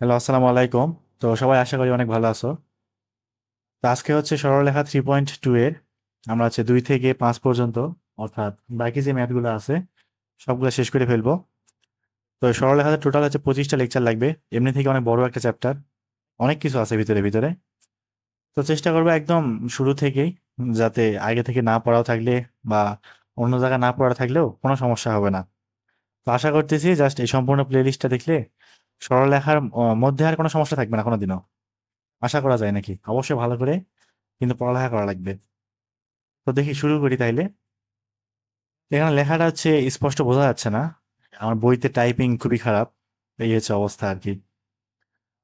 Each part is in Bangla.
হ্যালো, আসসালামু আলাইকুম। তো সবাই আশা করি অনেক ভালো আছো। তো আজকে হচ্ছে সরলরেখা 3.2 এর আমরা হচ্ছে 2 থেকে 5 পর্যন্ত, অর্থাৎ বাকি যে ম্যাথগুলো আছে সবগুলো শেষ করে ফেলবো। তো সরলরেখাতে টোটাল হচ্ছে 25টা লেকচার লাগবে। এমনি থেকে অনেক বড় একটা চ্যাপ্টার, অনেক কিছু আছে ভিতরে ভিতরে। তো চেষ্টা করবো একদম শুরু থেকেই, যাতে আগে থেকে না পড়াও থাকলে বা অন্য জায়গায় না পড়া থাকলেও কোনো সমস্যা হবে না। তো আশা করতেছি জাস্ট এই সম্পূর্ণ প্লেলিস্টটা দেখলে সরলরেখার মধ্যে আর কোনো সমস্যা থাকবে না কোনোদিনও। আশা করা যায় নাকি? অবশ্যই ভালো করে কিন্তু পড়ালেখা করা লাগবে। তো দেখি শুরু করি তাইলে। এখানে লেখাটা হচ্ছে স্পষ্ট বোঝা যাচ্ছে না, আমার বইতে টাইপিং খুবই খারাপ, এই হচ্ছে অবস্থা আর কি।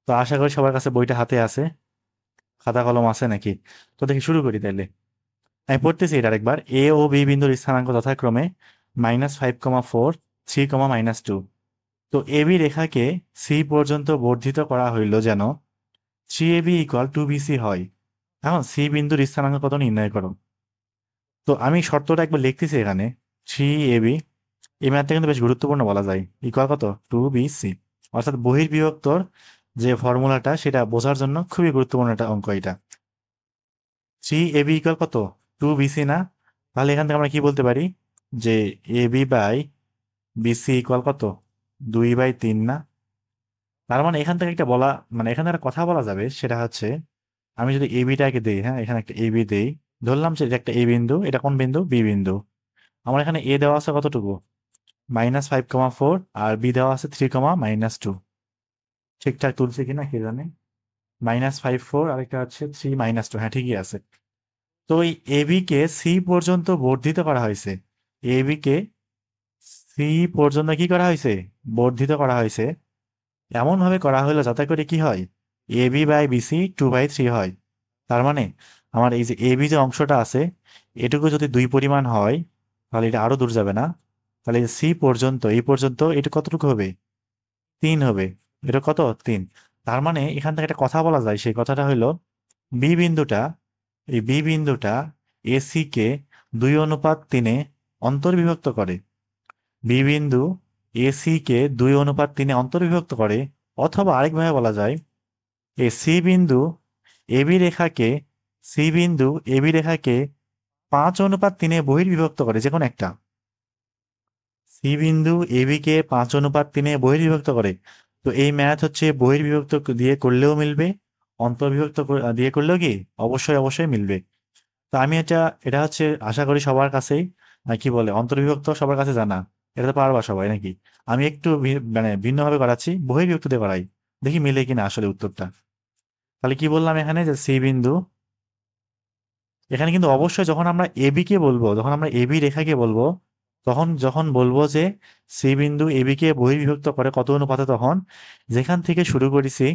তো আশা করি সবার কাছে বইটা হাতে আছে, খাতা কলম আছে নাকি। তো দেখি শুরু করি তাইলে। আমি পড়তেছি এটা আরেকবার। এ ও বি বিন্দুর স্থানাঙ্ক যথাক্রমে -5,4, 3,-2। তো এ বি রেখাকে সি পর্যন্ত বর্ধিত করা হইল যেন 3AB = 2BC হয়। এখন সি বিন্দুর স্থানাঙ্ক কত নির্ণয় করো। তো আমি শর্তটা একবার লিখতেছি এখানে। 3AB, এই ম্যাথটা কিন্তু বেশ গুরুত্বপূর্ণ বলা যায়। ইকুয়াল কত? 2BC। অর্থাৎ বহির্বিভক্তর যে ফর্মুলাটা সেটা বোঝার জন্য খুবই গুরুত্বপূর্ণ একটা অঙ্ক এটা। 3AB ইকুয়াল কত? 2BC না? তাহলে এখান থেকে আমরা কি বলতে পারি যে AB/BC ইকুয়াল কত? 2/3 না? তার মানে এখান থেকে একটা বলা, মানে এখানে একটা কথা বলা যাবে, সেটা হচ্ছে আমি যদি ABটাকে দেই, হ্যাঁ এখানে একটা AB দেই, ধরলাম যে এটা একটা A বিন্দু, এটা কোন বিন্দু? বি বিন্দু। আমার এখানে এ দেওয়া আছে কতটুকু? -5,4, আর বি দেওয়া আছে 3,-2। ঠিকঠাক তুলছে কিনা কে জানে। -5,4 আর একটা হচ্ছে 3-2, হ্যাঁ ঠিকই আছে। তো এই এবি কে সি পর্যন্ত বর্ধিত করা হয়েছে। এবি কে সি পর্যন্ত কি করা হয়েছে? বর্ধিত করা হয়েছে। এমন ভাবে করা হলো যাতে করে কি হয়, AB/BC 2/3 হয়। তার মানে আমার এই যে এবি যে অংশটা আছে, এটুকু যদি 2 পরিমাণ হয় তাহলে এটা আরো দূর যাবে না? তাহলে সি পর্যন্ত, এই পর্যন্ত এটা কতটুকু হবে? 3 হবে। এটা কত? 3। তার মানে এখান থেকে একটা কথা বলা যায়, সেই কথাটা হইলো বি বিন্দুটা, এই বি বিন্দুটা এসি কে 2:3 অন্তর্বিভক্ত করে। বি বিন্দু এসি কে 2:3 অন্তর্বিভক্ত করে। অথবা আরেকভাবে বলা যায়, এই সি বিন্দু এবি রেখাকে, সি বিন্দু এবি রেখাকে 5:3 বহির্বিভক্ত করে, যে কোনো একটা। সি বিন্দু এবি কে 5:3 বহির্বিভক্ত করে। তো এই ম্যাথ হচ্ছে বহির্বিভক্ত দিয়ে করলেও মিলবে, অন্তর্বিভক্ত দিয়ে করলেও কি অবশ্যই অবশ্যই মিলবে। তো আমি এটা, এটা হচ্ছে আশা করি সবার কাছেই কি বলে অন্তর্বিভক্ত সবার কাছে জানা। এটা তো পারবা সবাই নাকি? আমি একটু মানে ভিন্নভাবে করাচ্ছি, বহির্বিভক্ত দিয়ে করাই, দেখি মিলে কিনা আসলে উত্তরটা। তাহলে কি বললাম এখানে, যে সি বিন্দু, এখানে কিন্তু অবশ্যই যখন আমরা এবি কে বলবো, যখন আমরা এবি রেখাকে বলবো, তখন যখন বলবো যে সি বিন্দু এবি কে বহির্বিভক্ত করে কত অনুপাতে, তখন যেখান থেকে শুরু করেছি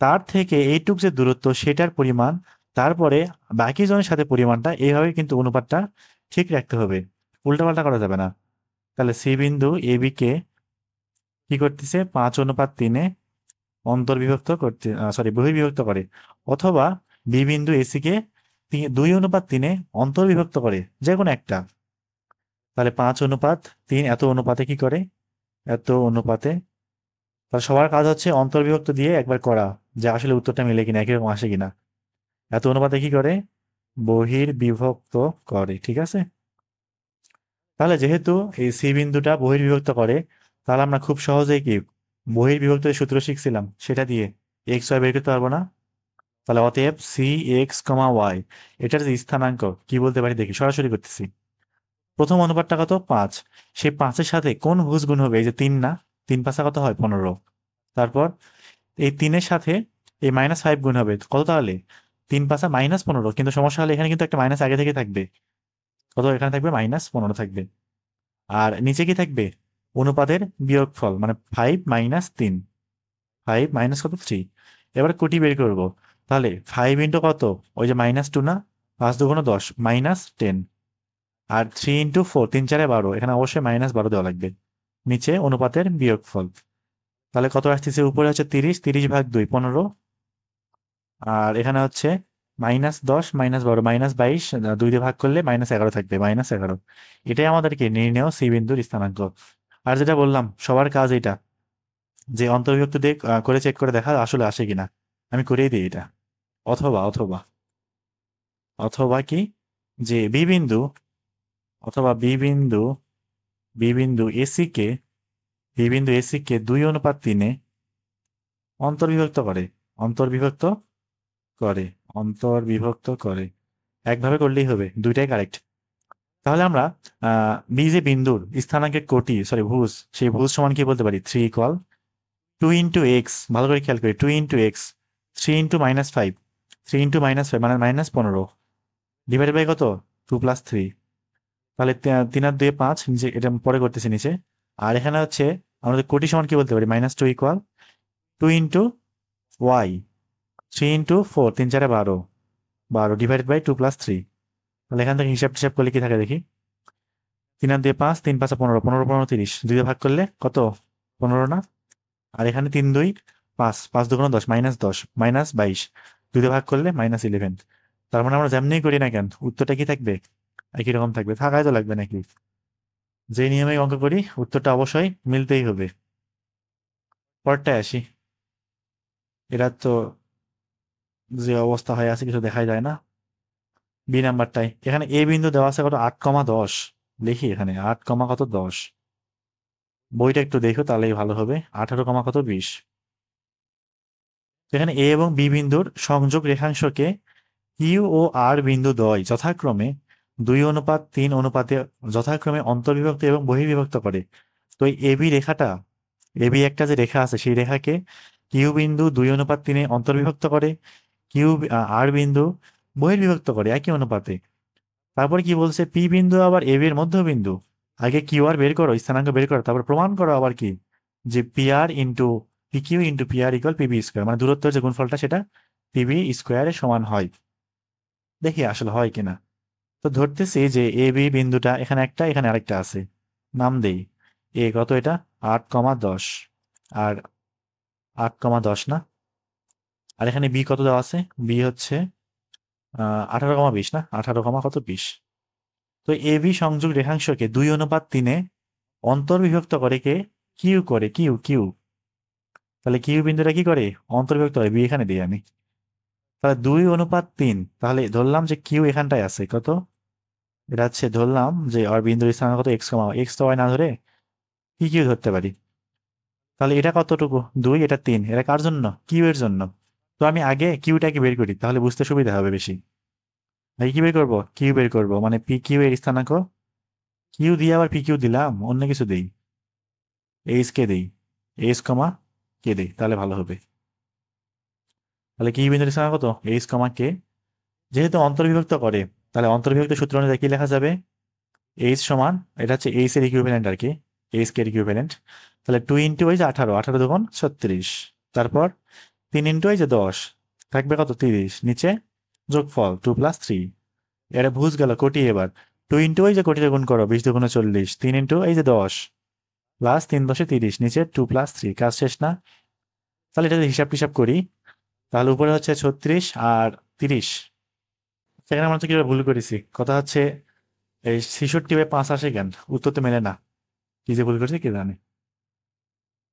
তার থেকে এইটুক যে দূরত্ব সেটার পরিমাণ, তারপরে বাকি জনের সাথে পরিমাণটা, এইভাবে কিন্তু অনুপাতটা ঠিক রাখতে হবে, উল্টাপাল্টা করা যাবে না। তাহলে সি বিন্দু এবি কে কি করতেছে? 5:3 অন্তর্বিভক্ত করতে, সরি বহির্বিভক্ত করে। অথবা বি বিন্দু এসি কে 2:3 অন্তর্বিভক্ত করে, যে কোনো একটা। তাহলে 5:3 এত অনুপাতে কি করে? এত অনুপাতে। তাহলে সবার কাজ হচ্ছে অন্তর্বিভক্ত দিয়ে একবার করা, যে আসলে উত্তরটা মিলে কিনা, একই রকম আসে কিনা। এত অনুপাতে কি করে? বহির্বিভক্ত করে, ঠিক আছে। তাহলে যেহেতু এই সি বিন্দুটা বহির্বিভক্ত করে, তাহলে আমরা খুব সহজেই কি বহির্বিভক্তের সূত্র শিখছিলাম, সেটা দিয়ে এক্স ওয়াই বের করতে পারবো না? তাহলে অতএব CX, Y, এটার যে স্থানাঙ্ক কি বলতে পারি দেখি, সরাসরি করতেছি। প্রথম অনুপাতটা কত? 5। সেই 5-এর সাথে কোন ভুজ গুণ হবে? এই যে 3 না? 3×5 কত হয়? 15। তারপর এই 3-এর সাথে এই -5 গুণ হবে কত তাহলে? 3×5 -15। কিন্তু সমস্যা হলে এখানে কিন্তু একটা মাইনাস আগে থেকে থাকবে। কত এখানে থাকবে? -15 থাকবে। আর নিচে কি থাকবে? অনুপাতের বিয়োগফল, মানে 5 - 3। 5 মাইনাস কত? 3। এবার কোটি বের করব। তাহলে 5 ইন্টু কত? ওই যে -2 না? 5×2 = 10, -10। আর 3 ইন্টু 4, 3×4 = 12, এখানে অবশ্যই -12 দেওয়া লাগবে। নিচে অনুপাতের বিয়োগফল। তাহলে কত আসতেছে? উপরে হচ্ছে 30, 30/2 15। আর এখানে হচ্ছে -10 -12 -22, 2 দিয়ে ভাগ করলে -11 থাকবে, -11। এটাই আমাদেরকে নির্ণেয় সি বিন্দুর স্থানাঙ্ক। আর যেটা বললাম সবার কাজ এটা, যে অন্তর্বিভক্ত দিয়ে করে চেক করে দেখা আসলে আসে কিনা। আমি করেই দিই এটা। অথবা অথবা অথবা কি, যে বি বিন্দু অথবা বি বিন্দু এসি কে বি বিন্দু এসি কে 2:3 অন্তর্বিভক্ত করে অন্তর্বিভক্ত করে অন্তর্বিভক্ত করে। একভাবে করলেই হবে, দুইটাই কারেক্ট। তাহলে আমরা বি যে বিন্দুর স্থানাঙ্কের কোটি সরি ভুজ, সেই ভুজ সমান কি বলতে পারি, 3 = 2 × x। ভালো করে খেয়াল করি, 2 × x, 3 × -5, 3 × -5 মানে -15 ডিভাইডেড বাই কত, 2 + 3। তাহলে 3 আর 2 5, নিচে এটা পরে করতেছি নিচে। আর এখানে হচ্ছে আমাদের কোটি সমান কি বলতে পারি, -2 = 2 × y, 3 × 4, 3 × 4 = 12 ডিভাইডেড বাই 2 + 3। তাহলে এখান থেকে হিসাব টিসাব করলে কি থাকে দেখি, 3 আর 2 5, 3 × 5 = 15, 15 15 30, 2 দিয়ে ভাগ করলে কত, 15 না। আর এখানে 3 × 2 = 5, 5 × 2 = 10, -10 -22, 2 দিয়ে ভাগ করলে -11। তার মানে আমরা যেমনি করি না কেন উত্তরটা কি থাকবে, একই রকম থাকবে, থাকাই তো লাগবে নাকি। যে নিয়মে অঙ্ক করি উত্তরটা অবশ্যই মিলতেই হবে। পরটায় আসি। এটা তো যে অবস্থা হয়ে আছে কিছু দেখাই যায় না। বি নাম্বারটাই, এখানে এ বিন্দু দেওয়া আছে কত, 8,10। লিখি এখানে 8, কত 10। বইটা একটু দেখো তাহলেই ভালো হবে। 18, কত 20। এখানে এ এবং বি বিন্দুর সংযোগ রেখাংশকে কিউ ও আর বিন্দু দ্বয় যথাক্রমে 2:3 অনুপাতে যথাক্রমে অন্তর্বিভক্ত এবং বহির্বিভক্ত করে। তো এই এবি রেখাটা, এবি একটা যে রেখা আছে সেই রেখাকে কিউ বিন্দু 2:3 অন্তর্বিভক্ত করে, কিউ আর বিন্দু বহির্বিভক্ত করে একই অনুপাতে। তারপর কি বলছে, পি বিন্দু আবার এবি এর মধ্যবিন্দু। আগে কিউ আর বের করো, স্থানাঙ্ক বের করো, তারপর প্রমাণ করো আবার কি, যে P R into P Q into P R equal PB square, মানে দূরত্বের যে গুণফলটা সেটা পিবি স্কোয়ারের সমান হয়। দেখি আসলে হয় কিনা। তো ধরতেছি যে এ বি বিন্দুটা এখানে একটা, এখানে আরেকটা আছে, নাম দেই। এ কত এটা, 8,10, আর 8,10 না। আর এখানে বি কত দেওয়া আছে, বি হচ্ছে 18,20 না, 18, কত 20। তো এ বি সংযোগ রেখাংশকে 2:3 অন্তর্বিভক্ত করে কে, কিউ করে, কিউ কিউ। তাহলে কিউ বিন্দুটা কি করে, অন্তর্বিভক্ত হয়, বি এখানে দিই আমি। তাহলে 2:3, তাহলে ধরলাম যে কিউ এখানটায় আছে কত, এটা হচ্ছে ধরলাম যে আর বিন্দুর স্থান কত, এক্স তো ওয়াই না ধরে কি কিউ ধরতে পারি। তাহলে এটা কতটুকু, 2, এটা 3, এটা কার জন্য, কিউ এর জন্য। তো আমি আগে কিউটাকে বের করি তাহলে বুঝতে সুবিধা হবে বেশি। আগে কি বের করবো, কিউ বের করবো, মানে পি কিউ এর স্থানাঙ্ক। কিউ দিয়ে আবার পি কিউ দিলাম, অন্য কিছু দেই, এইচ কে দেই, এইচ কে দেই, তাহলে ভালো হবে। তাহলে কিউ বিন্দুর স্থানাঙ্ক কত, এইচ কে। যেহেতু অন্তর্বিভক্ত করে, তাহলে অন্তর্বিভক্ত সূত্র অনুযায়ী কি লেখা যাবে, এইচ সমান, এটা হচ্ছে এইচ এর ইকুইভ্যালেন্ট আর কি, এইচ কে এর ইকুইভ্যালেন্ট। তাহলে 2 × 18, 18 দুগুণ 36, তারপর 3 × 10 থাকবে কত, 30, নিচে যোগফল 2 + 3। এটা ভুজ গেল কোটি। এবার 2 × কোটিতে গুণ করো, 20 দুগুণে 40, 3 × 10 প্লাস 3 × 10 = 30, নিচে 2 + 3, কাজ শেষ না। তাহলে এটা হিসাব টিসাব করি, তাহলে উপরে হচ্ছে 36 আর 30। সেখানে আমরা তো কিভাবে ভুল করেছি, কথা হচ্ছে এই 66/5 আসে কেন, উত্তর তো মেলে না, কি যে ভুল করেছি কে জানে।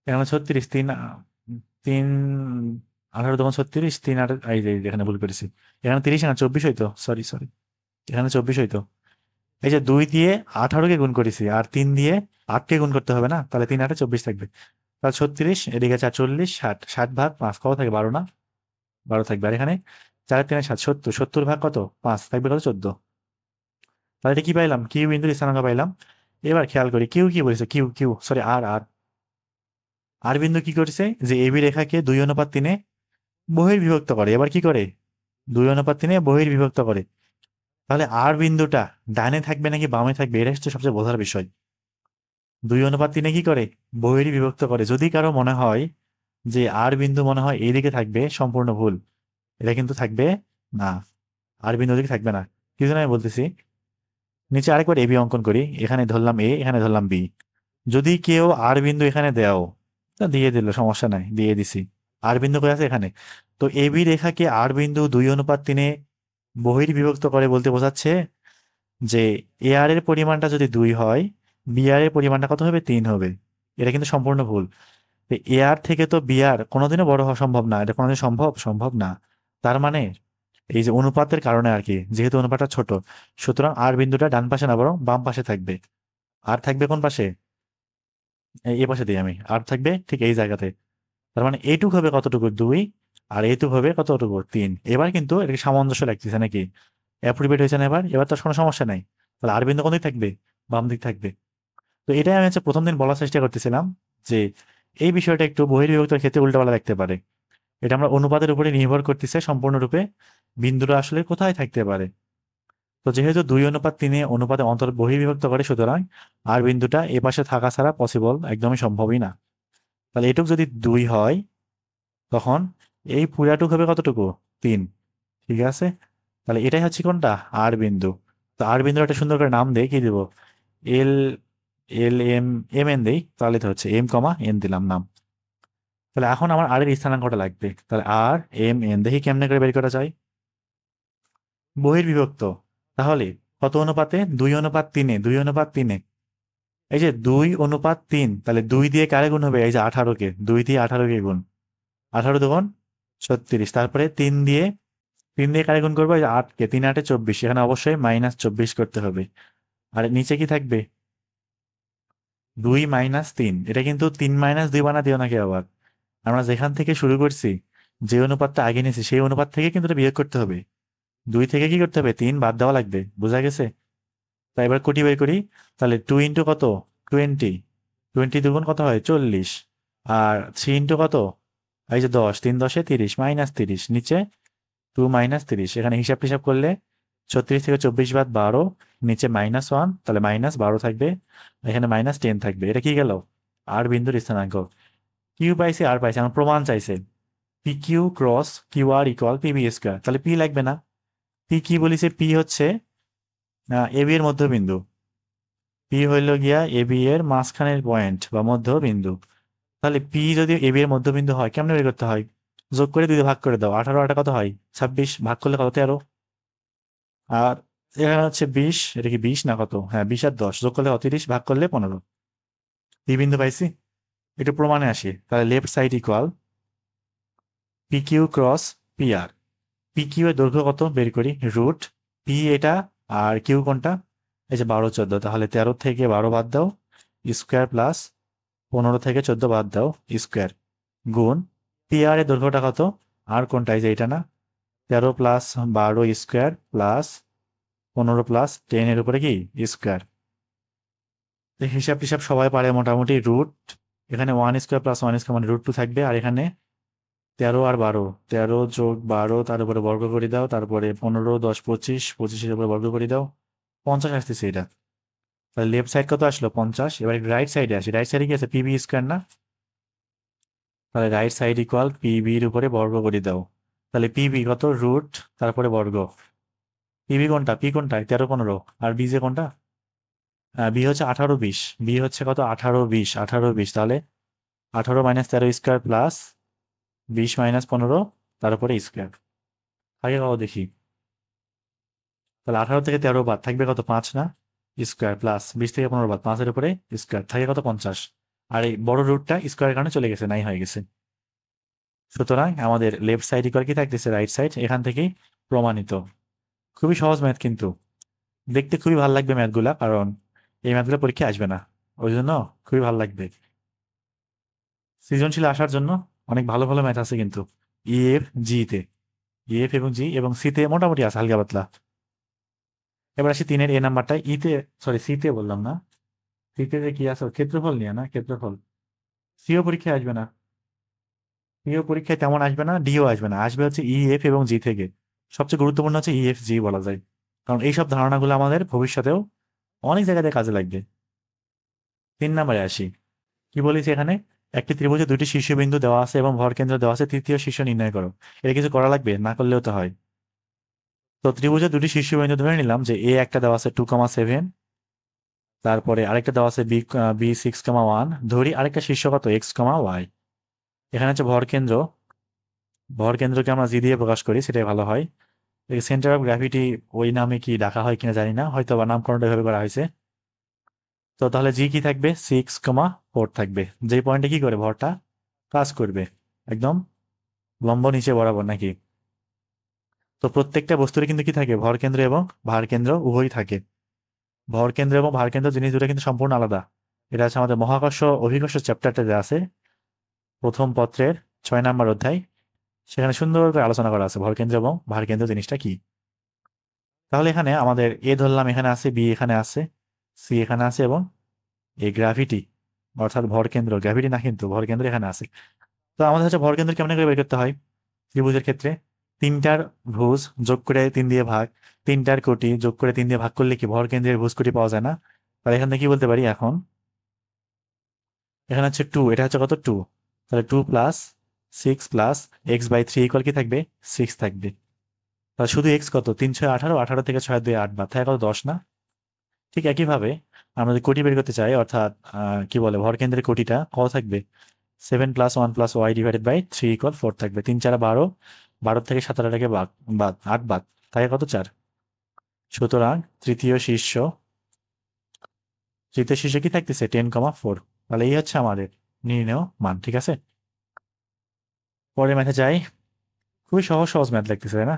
এখানে 36, 3 18 দুগুণ 36, 3 8, এই যে এখানে ভুল করেছি। এখানে 30, এখানে 24 হইতো, সরি সরি, এখানে 24 হইতো। এই যে 2 দিয়ে 18 কে গুণ করেছি, আর 3 দিয়ে 8 কে গুণ করতে হবে না, তাহলে 3 8 24 থাকবে। তাহলে 36, এদিকে 4 40, 60, 60 ভাগ 5 কত থাকে, 12 না, 12 থাকবে। আর এখানে 4 3 7, 70, 70 ভাগ কত 5 থাকবে কত, 14। তাহলে এটা কি পাইলাম, কিউ বিন্দুর স্থানাঙ্ক পাইলাম। এবার খেয়াল করি কিউ কি বলেছে, কিউ কিউ সরি আর আর আর বিন্দু কি করেছে, যে এবি রেখাকে 2:3 বহির্বিভক্ত করে। এবার কি করে, 2:3 বহির্বিভক্ত করে। তাহলে আর বিন্দুটা ডানে থাকবে নাকি বামে থাকবে, এটা হচ্ছে সবচেয়ে বোঝার বিষয়। 2:3 কি করে, বহির্বিভক্ত করে। যদি কারো মনে হয় যে আর বিন্দু মনে হয় এইদিকে থাকবে, সম্পূর্ণ ভুল। এটা কিন্তু থাকবে না, আর বিন্দু দিকে থাকবে না। কি জন্য আমি বলতেছি, নিচে আরেকবার এবি অঙ্কন করি, এখানে ধরলাম এ, এখানে ধরলাম বি। যদি কেউ আর বিন্দু এখানে দেও, তা দিয়ে দিল, সমস্যা নাই, দিয়ে দিছি। আর বিন্দু কই আছে, এখানে। তো এবি রেখাকে আর বিন্দু 2:3 বহির্বিভক্ত করে বলতে বোঝাচ্ছে যে এ আর এর পরিমাণটা যদি 2 হয়, বি আর এর পরিমাণটা কত হবে, 3 হবে। এটা কিন্তু সম্পূর্ণ ভুল। এ আর থেকে তো বি আর কোনোদিনও বড় হওয়া সম্ভব না, এটা কোনোদিন সম্ভব সম্ভব না। তার মানে এই যে অনুপাতের কারণে আর কি, যেহেতু অনুপাতটা ছোট, সুতরাং আর বিন্দুটা ডান পাশে না বরং বাম পাশে থাকবে। আর থাকবে কোন পাশে? এই পাশে দিই আমি, আর থাকবে ঠিক এই জায়গাতে। তার মানে এইটুক হবে কতটুকু? 2। আর এইটুক হবে কতটুকু? 3। এবার কিন্তু এটাকে সামঞ্জস্য লাগতেছে নাকি? অ্যাপ্রোপ্রিয়েট হয়েছে না এবার? এবার তো আর কোনো সমস্যা নাই। তাহলে আর বিন্দু কোন দিক থাকবে? বাম দিক থাকবে। তো এটাই আমি হচ্ছে প্রথম দিন বলার চেষ্টা করতেছিলাম যে এই বিষয়টা একটু বহির্বিভক্তের ক্ষেত্রে উল্টাপাল্টা দেখতে পারে। এটা আমরা অনুপাতের উপরে নির্ভর করতেছে সম্পূর্ণরূপে, বিন্দুটা আসলে কোথায় থাকতে পারে। তো যেহেতু 2:3 অনুপাতে অন্তর বহির্বিভক্ত করে, সুতরাং আর বিন্দুটা এ পাশে থাকা ছাড়া পসিবল, একদমই সম্ভবই না। তাহলে এটুক যদি 2 হয়, তখন এই পুরাটুক হবে কতটুকু? 3। ঠিক আছে, তাহলে এটাই হচ্ছে কোনটা? আর বিন্দু। তো আর বিন্দুর একটা সুন্দর করে নাম দেই, কি দিব? এল, এল এম, এম এন দেই, তাহলে তো হচ্ছে এম কমা এন দিলাম নাম। তাহলে এখন আমার আর এর স্থানাঙ্কটা লাগবে, তাহলে আর এম এন দেখি কেমনে করে বের করা যায়। বহির্বিভক্ত, তাহলে কত অনুপাতে? 2:3, 2:3। এই যে 2:3, তাহলে 2 দিয়ে কারে গুণ হবে? এই যে 18-কে, 2 দিয়ে 18-কে গুণ, 18 দুগুণ 36। তারপরে 3 দিয়ে কারে গুণ করবো? এই যে 8-কে, 3 8 24, এখানে অবশ্যই -24 করতে হবে। আর নিচে কি থাকবে? 2 - 3। এটা কিন্তু 3 - 2 বানা দিও নাকি আবার। আমরা যেখান থেকে শুরু করছি, যে অনুপাতটা আগে নিয়েছি সেই অনুপাত থেকে কিন্তু এটা বিয়োগ করতে হবে। 2 থেকে কি করতে হবে? 3 বাদ দেওয়া লাগবে, বোঝা গেছে? তাই এবার কোটি বের করি। তাহলে 2 ইন্টু কত? 20। 20 দুগুণ কত হয়? 40। আর 3 ইন্টু কত? এই যে 10, 3 × 10 = 30, -30 নিচে 2 - 30। এখানে হিসাব টিসাব করলে 36 থেকে 24 বাদ 12, নিচে -1, তাহলে -12 থাকবে, এখানে -10 থাকবে। এটা কি গেল? আর বিন্দুর স্থানাঙ্ক। কিউ পাইছে, আর পাইছে, আমার প্রমাণ চাইছে। P Q cross Q R equal P B square, তাহলে পি লাগবে না? পি কি বলিছে? পি হচ্ছে এ বি এর মধ্যবিন্দু। পি হইল গিয়া এ বি এর মাঝখানের পয়েন্ট বা মধ্যবিন্দু। তাহলে পি যদি এ বি এর মধ্যবিন্দু হয়, কেমনে বের করতে হয়? যোগ করে 2 দিয়ে ভাগ করে দাও। 18 8 কত হয়? 26। ভাগ করলে কত? 13। আর এখানে হচ্ছে 20, এটা কি 20 না কত? হ্যাঁ, 20 আর 10 যোগ করলে 30, ভাগ করলে 15। পি বিন্দু পাইছি। একটু প্রমাণে আসি, তাহলে left side equal P Q cross P R. P Q এর দৈর্ঘ্য কত বের করি? রুট পি এটা, আর কিউ কোনটা? এই যে 12 14, তাহলে 13 থেকে 12 বাদ দাও স্কোয়ার, প্লাস 15 থেকে 14 বাদ দাও স্কোয়ার, গুণ পি আর এর দৈর্ঘ্যটা কত? আর কোনটা? এই যে এটা না? 13 প্লাস 12 স্কোয়ার প্লাস 15 প্লাস 10 এর উপরে কি স্কোয়ার। হিসাব টিসাব সবাই পারে মোটামুটি। রুট, এখানে 1² + 1² মানে √2 থাকবে, আর এখানে 13 আর 12, 13 যোগ 12 তার উপরে বর্গ করে দাও, তারপরে 15 10 25, 25-এর উপরে বর্গ করে দাও, 50 আসতেছে এটা। তাহলে লেফট সাইড কত আসলো? 50। এবার রাইট সাইডে আসি, রাইট সাইডে কি আছে? পিবি স্কোয়ার না? তাহলে রাইট সাইড ইকুয়াল পিবির উপরে বর্গ করে দাও। তাহলে পিবি কত? রুট, তারপরে বর্গ। পিবি কোনটা? পি কোনটা? 13 15। আর বি যে কোনটা? বি হচ্ছে 18 20। বি হচ্ছে কত? 18 20, 18 20। তাহলে 18 - 13 স্কোয়ার প্লাস 20 - 15, তারপরে স্কোয়ার। আগে কত দেখি? তাহলে 18 থেকে 13 বাদ থাকবে কত? 5 না? স্কোয়ার প্লাস 20 থেকে 15 বাদ 5-এর উপরে স্কোয়ার থাকে কত? 50। আর এই বড় রুটটা স্কোয়ারের কারণে চলে গেছে, নাই হয়ে গেছে। সুতরাং আমাদের লেফট সাইড ইকুয়াল কি থাকতেছে? Right side. এখান থেকেই প্রমাণিত। খুবই সহজ ম্যাথ, কিন্তু দেখতে খুবই ভালো লাগবে ম্যাথগুলা, কারণ এই ম্যাথগুলো পরীক্ষায় আসবে না, ওই জন্য খুবই ভালো লাগবে। সৃজনশীল আসার জন্য অনেক ভালো ভালো ম্যাথ আছে কিন্তু ইএফ জি তে, ইএফ এবং জি এবং সি তে মোটামুটি আছে হালকা পাতলা। এবার আসি 3-এর এ নাম্বারটা। ইতে, সরি সিতে বললাম না, সিতে যে কি আছে? ক্ষেত্রফল নিয়ে না, ক্ষেত্রফল। সিও পরীক্ষায় আসবে না, সিও পরীক্ষায় তেমন আসবে না, ডিও আসবে না, আসবে হচ্ছে ইএফ এবং জি থেকে। সবচেয়ে গুরুত্বপূর্ণ হচ্ছে ইএফ জি বলা যায়, কারণ এইসব ধারণাগুলো আমাদের ভবিষ্যতেও অনেক জায়গাতে কাজে লাগবে। 3 নাম্বারে আসি, কি বলেছি এখানে? একটি ত্রিভুজে 2টি শীর্ষবিন্দু দেওয়া আছে এবং ভরকেন্দ্র দেওয়া আছে, তৃতীয় শীর্ষ নির্ণয় করো। এটা কিছু করা লাগবে না, করলেও তো হয়। তো ত্রিভুজে 2টি শীর্ষবিন্দু ধরে নিলাম যে এ একটা দেওয়া আছে 2,7, তারপরে আরেকটা দেওয়া আছে বি, বি 6,1। ধরি আরেকটা শীর্ষ কত? x,y। এখানে হচ্ছে ভরকেন্দ্র, ভরকেন্দ্রকে আমরা জি দিয়ে প্রকাশ করি, সেটাই ভালো হয়। সেন্টার অফ গ্র্যাভিটি ওই নামে কি ডাকা হয় কিনা জানি না, হয়তো বা নামকরণটা এভাবে করা হয়েছে। তো তাহলে জি কি থাকবে? 6,4 থাকবে, যেই পয়েন্টে কি করে ভরটা কাজ করবে একদম লম্ব নিচে বরাবর নাকি? তো প্রত্যেকটা বস্তুর কিন্তু কি থাকে, ভর কেন্দ্র এবং ভার কেন্দ্র উভয়ই থাকে। ভর কেন্দ্র এবং ভার কেন্দ্র জিনিস দুটো কিন্তু সম্পূর্ণ আলাদা। এটা হচ্ছে আমাদের মহাকর্ষ অভিকর্ষ চ্যাপ্টারটা যে আছে প্রথম পত্রের 6 নম্বর অধ্যায়, সেখানে সুন্দর করে আলোচনা করা আছে ভর কেন্দ্র এবং ভার কেন্দ্র জিনিসটা কি। তাহলে এখানে আমাদের এ ধরলাম, এখানে আছে বি, এখানে আছে সি, এখানে আছে, এবং এই গ্র্যাভিটি অর্থাৎ ভর কেন্দ্র, গ্র্যাভিটি না কিন্তু ভর কেন্দ্র এখানে আছে। তো আমাদের হচ্ছে ভর কেন্দ্র কেমন করে বের করতে হয় ত্রিভুজের ক্ষেত্রে? তিনটার ভুজ যোগ করে 3 দিয়ে ভাগ, তিনটার কোটি যোগ করে 3 দিয়ে ভাগ করলে কি ভর কেন্দ্রের ভুজ কোটি পাওয়া যায় না? তাহলে এখান থেকে কি বলতে পারি এখন, এখানে হচ্ছে 2, এটা হচ্ছে কত 2, তাহলে 2 + 6 + x/3 ইকুয়াল কি থাকবে 6 থাকবে। তাহলে শুধু x কত, 3 6 18, 18 থেকে 6 2 8 বাদ, তাহলে কত 10 না? ঠিক একইভাবে আমরা যদি কোটি বের করতে চাই, অর্থাৎ কি বলে ভর কেন্দ্রের কোটিটা কত থাকবে, 7 + 1 + y/3 ইকুয়াল 4 থাকবে। 3 4 12, 12 থেকে 17টাকে বাদ বাদ 8 বাদ, তাই কত 4। সুতরাং তৃতীয় শীর্ষে কি থাকতেছে 10,4। তাহলে এই হচ্ছে আমাদের নির্ণেয় মান, ঠিক আছে। পরের ম্যাথে যাই। খুবই সহজ সহজ ম্যাথ লাগতেছে তাই না?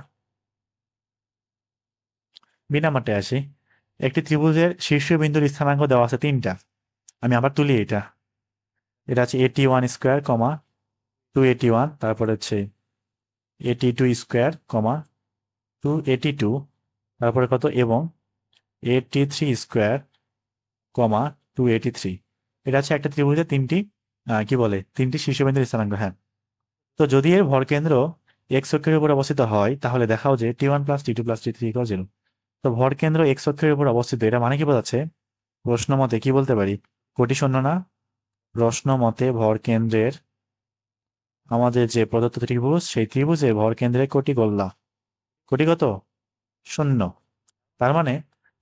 বি নাম্বারটা আসি। একটি ত্রিভুজের শীর্ষবিন্দুর স্থানাঙ্ক দেওয়া আছে 3টা। আমি আবার তুলি এটা। এটা আছে 81² কমা 281, তারপর হচ্ছে 82² কমা 282, তারপরে কত, এবং 83² কমা 283। এটা হচ্ছে একটা ত্রিভুজের তিনটি কি বলে তিনটি শীর্ষবিন্দুর স্থানাঙ্ক, হ্যাঁ। তো যদি এর ভরকেন্দ্র এক্স অক্ষের উপর অবস্থিত হয়, তাহলে দেখাও যে T1 + T2 + T3 = 0। তো ভরকেন্দ্র এক্স অক্ষের উপর অবস্থিত, এটা মানে কি বোঝাচ্ছে? প্রশ্ন মতে কি বলতে পারি, কোটি শূন্য না? প্রশ্ন মতে ভরকেন্দ্রের, আমাদের যে প্রদত্ত ত্রিভুজ, সেই ত্রিভুজের ভরকেন্দ্রের কোটি গোল্লা, কোটি কত, শূন্য। তার মানে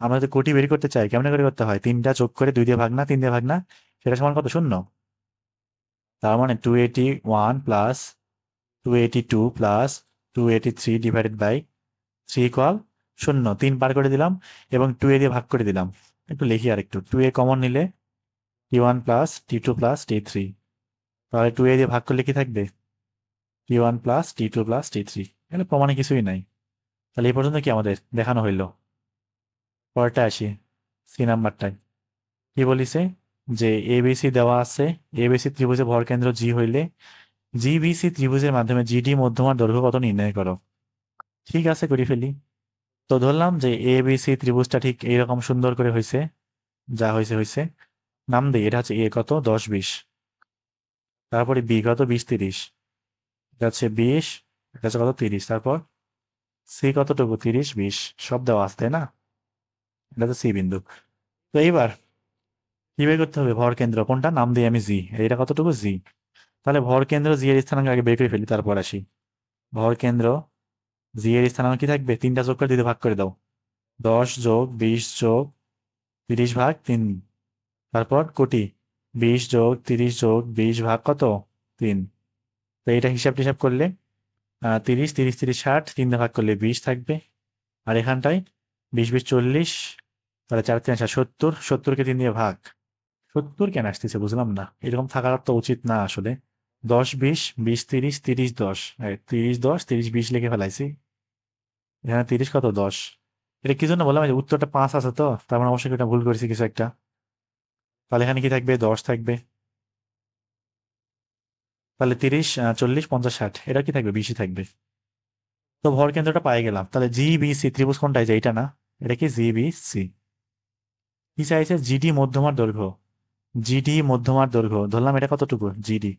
আমরা যদি কোটি বের করতে চাই, কেমন করে করতে হয়, 3টা যোগ করে 2 দিয়ে ভাগ না 3 দিয়ে ভাগ না, সেটা সমান কত, শূন্য। তার মানে 281 + 282 + 283/3 ইকুয়াল 0। 3 পার করে দিলাম এবং 2 দিয়ে ভাগ করে দিলাম। একটু লিখি আর একটু, 2 কমন নিলে T1 + T2 + T3, তাহলে 2 দিয়ে ভাগ করলে কি থাকবে, T1 + T2 + T3। এখানে প্রমাণে কিছুই নাই। তাহলে এই পর্যন্ত কি আমাদের দেখানো হইলো। পরেরটা আসি, সি নাম্বারটায়। কি বলিছে যে এবিসি দেওয়া আছে, এবিসি ত্রিভুজের ভরকেন্দ্র জি হইলে জিবিসি ত্রিভুজের মাধ্যমে জিডি মধ্যমার দৈর্ঘ্য কত নির্ণয় করো। ঠিক আছে, করে ফেলি। তো ধরলাম যে এবিসি ত্রিভুজটা ঠিক এইরকম সুন্দর করে হয়েছে, যা হয়েছে হয়েছে। নাম দিই, এটা হচ্ছে এ কত 10 20, তারপরে বি কত 20 30, এটা হচ্ছে 20, এটা হচ্ছে কত 30, তারপর সি কতটুকু 30 20, সব দেওয়া আছে তাই না? এটা তো সি বিন্দু। তো এইবার কি বের করতে হবে, ভর কেন্দ্র কোনটা, নাম দিই আমি জি, এটা কতটুকু জি। তাহলে ভর কেন্দ্র জি এর স্থানাঙ্ক আগে বের করে ফেলি, তারপর আসি। ভর কেন্দ্র জি এর স্থানাঙ্ক কি থাকবে, 3টা যোগ করে 2 দিয়ে ভাগ করে দাও, 10 + 20 + 30/3। তারপর কোটি 20 + 30 + 20 ভাগ কত 3। তো এটা হিসাব টিসাব করলে 30 30 30 60, 3 দিয়ে ভাগ করলে 20 থাকবে। আর এখানটায় 20 20 40, তাহলে 4 3 70, 70কে 3 দিয়ে ভাগ। 70 কেন আসতেছে বুঝলাম না, এরকম থাকার তো উচিত না আসলে। 10 20 20 30 30 10, 30 10 30 20 লিখে ফেলাইছি। এখানে 30 কত 10। এটা কি জন্য বললাম, এই যে উত্তরটা 5 আছে, তো তার মানে অবশ্যই এটা ভুল করেছি কিছু একটা। তাহলে এখানে কি থাকবে 10 থাকবে। তাহলে 30 40 50 60, এটা কি থাকবে 20 থাকবে। তো ভর কেন্দ্রটা পাই গেলাম। তাহলে জিবিসি ত্রিভুজ কোনটা, এই যে এটা না, এটা কি জিবিসি। কি চাইছে, জিডি মধ্যমার দৈর্ঘ্য, জিডি মধ্যমার দৈর্ঘ্য ধরলাম, এটা কতটুকু জিডি।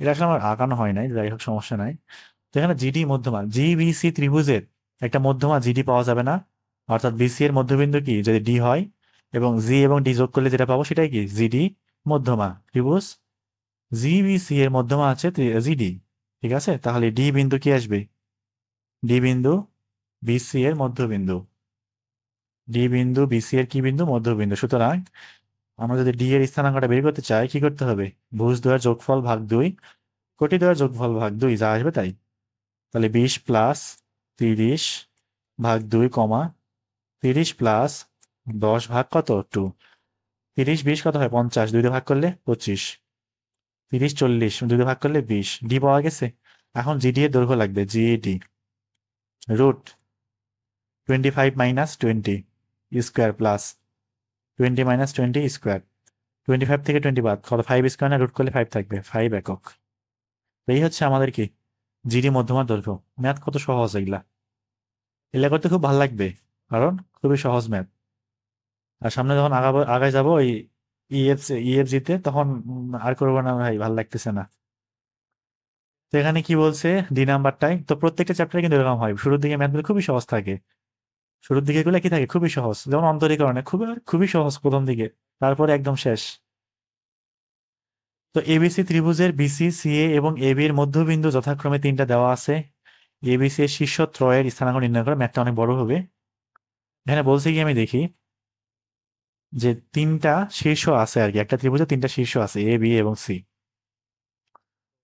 এটা আসলে আমার আঁকানো হয় নাই, যাই হোক সমস্যা নাই। তো এখানে জিডি মধ্যমা, জিবিসি ত্রিভুজের একটা মধ্যমা জিডি পাওয়া যাবে না? অর্থাৎ বিসি এর মধ্যবিন্দু কি যদি ডি হয়, এবং জি এবং ডি যোগ করলে যেটা পাবো সেটাই কি জিডি মধ্যমা। ত্রিভুজ জিবিসি এর মধ্যমা আছে জিডি, ঠিক আছে। তাহলে ডি বিন্দু কি আসবে, ডি বিন্দু বিসি এর মধ্যবিন্দু, ডি বিন্দু বিসি এর কি বিন্দু, মধ্যবিন্দু। সুতরাং আমরা যদি ডি এর স্থানাঙ্কটা বের করতে চাই, কি করতে হবে, ভুজ দ্বয়ের যোগফল ভাগ 2, কোটি দ্বয়ের যোগফল ভাগ 2, যা আসবে তাই। তাহলে 20 + 30 ভাগ 2 কমা 30 + 10 ভাগ কত 2। 30 20 কত হয় 50, 2 দিয়ে ভাগ করলে 25। 30 40 দুই ভাগ করলে 20, ডি পাওয়া গেছে। এখন জিডি এর দৈর্ঘ্য লাগবে, GD root 25 minus 20 square plus 20 minus 20 square. 25 থেকে 20 বাদ, কত 5 স্কোয়ার না, রুট করলে 5 থাকবে, 5 একক। তো এই হচ্ছে আমাদের কি জিডি মধ্যমার দৈর্ঘ্য। ম্যাথ কত সহজ এগুলা, এগুলা করতে খুব ভালো লাগবে, কারণ খুবই সহজ ম্যাথ। আর সামনে যখন আগায় যাবো ওই ইএফজি তে, তখন আর করবো না ভাই, ভালো লাগতেছে না। তো এখানে কি বলছে, ডি নাম্বারটাই তো প্রত্যেকটা চ্যাপ্টারে কিন্তু এরকম হয়, শুরুর দিকে ম্যাথগুলো খুবই সহজ থাকে। শুরুর দিকে এগুলো কি থাকে, খুবই সহজ, যেমন অন্তরীকরণে খুবই খুবই সহজ প্রথম দিকে, তারপরে একদম শেষ। তো এবিসি ত্রিভুজের বিসি সিএ এবং এবি এর মধ্যবিন্দু যথাক্রমে 3টা দেওয়া আছে। এবিসি এর শীর্ষ ত্রয়ের স্থানাঙ্ক নির্ণয় করে, ম্যাথটা অনেক বড় হবে। এখানে বলছে কি, আমি দেখি যে 3টা শীর্ষ আছে আর কি, একটা ত্রিভুজে 3টা শীর্ষ আছে, এ বি এবং সি।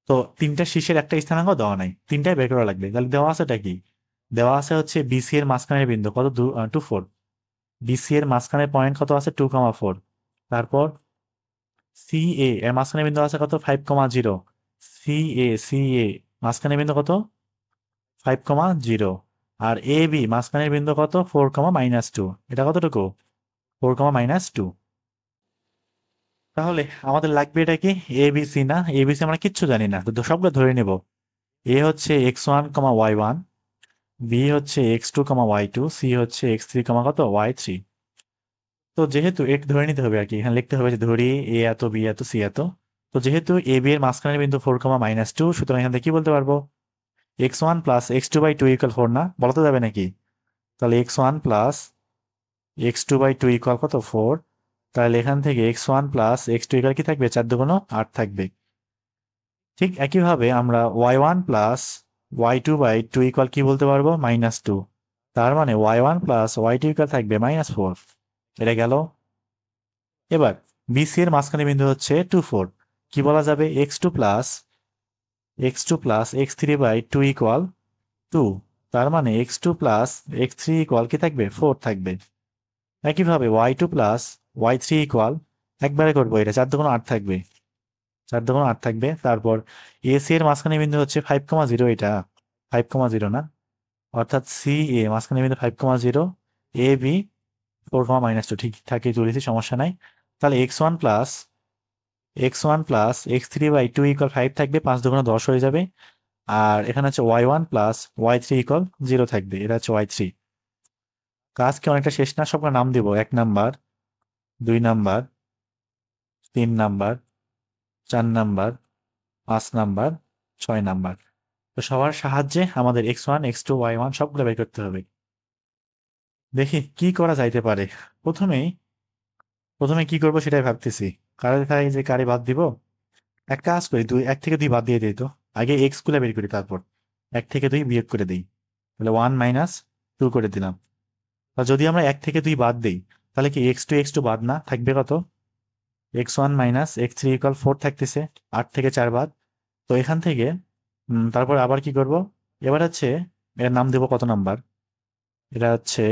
তো 3টা শীর্ষের একটা স্থানাঙ্ক দেওয়া নাই, 3টাই বের করা লাগবে। তাহলে দেওয়া আছেটা কি, দেওয়া আছে হচ্ছে বিসি এর মাঝখানের বিন্দু কত, 2 4। বিসি এর মাঝখানের পয়েন্ট কত আছে, 2,4। তারপর সি এ এর মাঝখানে বিন্দু আছে কত, 5,0। সি এ মাঝখানে বিন্দু কত, 5,0। আর এ বি মাঝখানের বিন্দু কত, 4,-2। এটা কতটুকু, 4,-2। তাহলে আমাদের লাগবে এটা কি, এ বি সি না, এ বি সি আমরা কিচ্ছু জানি না, তো সবগুলো ধরে নেব। এ হচ্ছে x1, y1, বি হচ্ছে x2, y2, সি হচ্ছে x3, কত y3। তো যেহেতু এটা ধরে নিতে হবে আর কি, এখানে লিখতে হবে যে ধরি এ এত, বি এত, সি এত। তো যেহেতু এ বি এর মাঝখানের বিন্দু 4,-2, সুতরাং এখান থেকে কি বলতে পারবো, x1 প্লাস x2/2 ইকুয়াল 4 না, বলা তো যাবে নাকি। তাহলে x1 প্লাস x2/2 ইকুয়াল কত, 4। তাহলে এখান থেকে x1 প্লাস x2 ইকুয়াল কি থাকবে, 4 দুগুণ 8 থাকবে। ঠিক একইভাবে আমরা y1 প্লাস y2/2 ইকুয়াল কি বলতে পারবো, -2। তার মানে y1 প্লাস y2 ইকুয়াল থাকবে -4। এটা গেল। এবার বিসি এর মাঝখানে বিন্দু হচ্ছে 2 4, কি বলা যাবে, x2 প্লাস x3/2 ইকুয়াল 2। তার মানে x2 প্লাস x3 ইকুয়াল কি থাকবে, 4 থাকবে। একইভাবে y2 প্লাস y3 ইকুয়াল, একবারে করবো এটা, 4 দুগুণ 8 থাকবে, 4 দুগুণ 8 থাকবে। তারপর এসি এর মাঝখানে বিন্দু হচ্ছে 5,0, এটা 5,0 না, অর্থাৎ সি এ মাঝখানে বিন্দু 5,0, এ বি 4,-2 ঠিক থাকে তুলেছি, সমস্যা নাই। তাহলে x1 প্লাস x3/2 ইকুয়াল 5 থাকবে, 5 দুগুণ 10 হয়ে যাবে। আর এখানে হচ্ছে y1 প্লাস y3 ইকুয়াল 0 থাকবে, এটা হচ্ছে y3। কাজ কি অনেকটা শেষ না, সবগুলো নাম দিব, 1 number, 2 number, 3 number, 4 number, 5 number, 6 number. তো সবার সাহায্যে আমাদের x1 x2 y1 সবগুলো বের করতে হবে। দেখি কি করা যাইতে পারে। প্রথমেই প্রথমে কি করবো সেটাই ভাবতেছি, কারে থাই যে কারে বাদ দিব। এক কাজ করি, 1 থেকে 2 বাদ দিয়ে দিই তো। আগে এক্স গুলা বের করি, তারপর 1 থেকে 2 বিয়োগ করে দিই। তাহলে 1-2 করে দিলাম। বা যদি আমরা 1 থেকে 2 বাদ দিই, তাহলে কি x2 বাদ না থাকবে কত, x1-x3 ইকুয়াল 4 থাকতেছে, 8 থেকে 4 বাদ। তো এখান থেকে তারপর আবার কি করব, এবার হচ্ছে এর নাম দেব কত নাম্বার, এটা হচ্ছে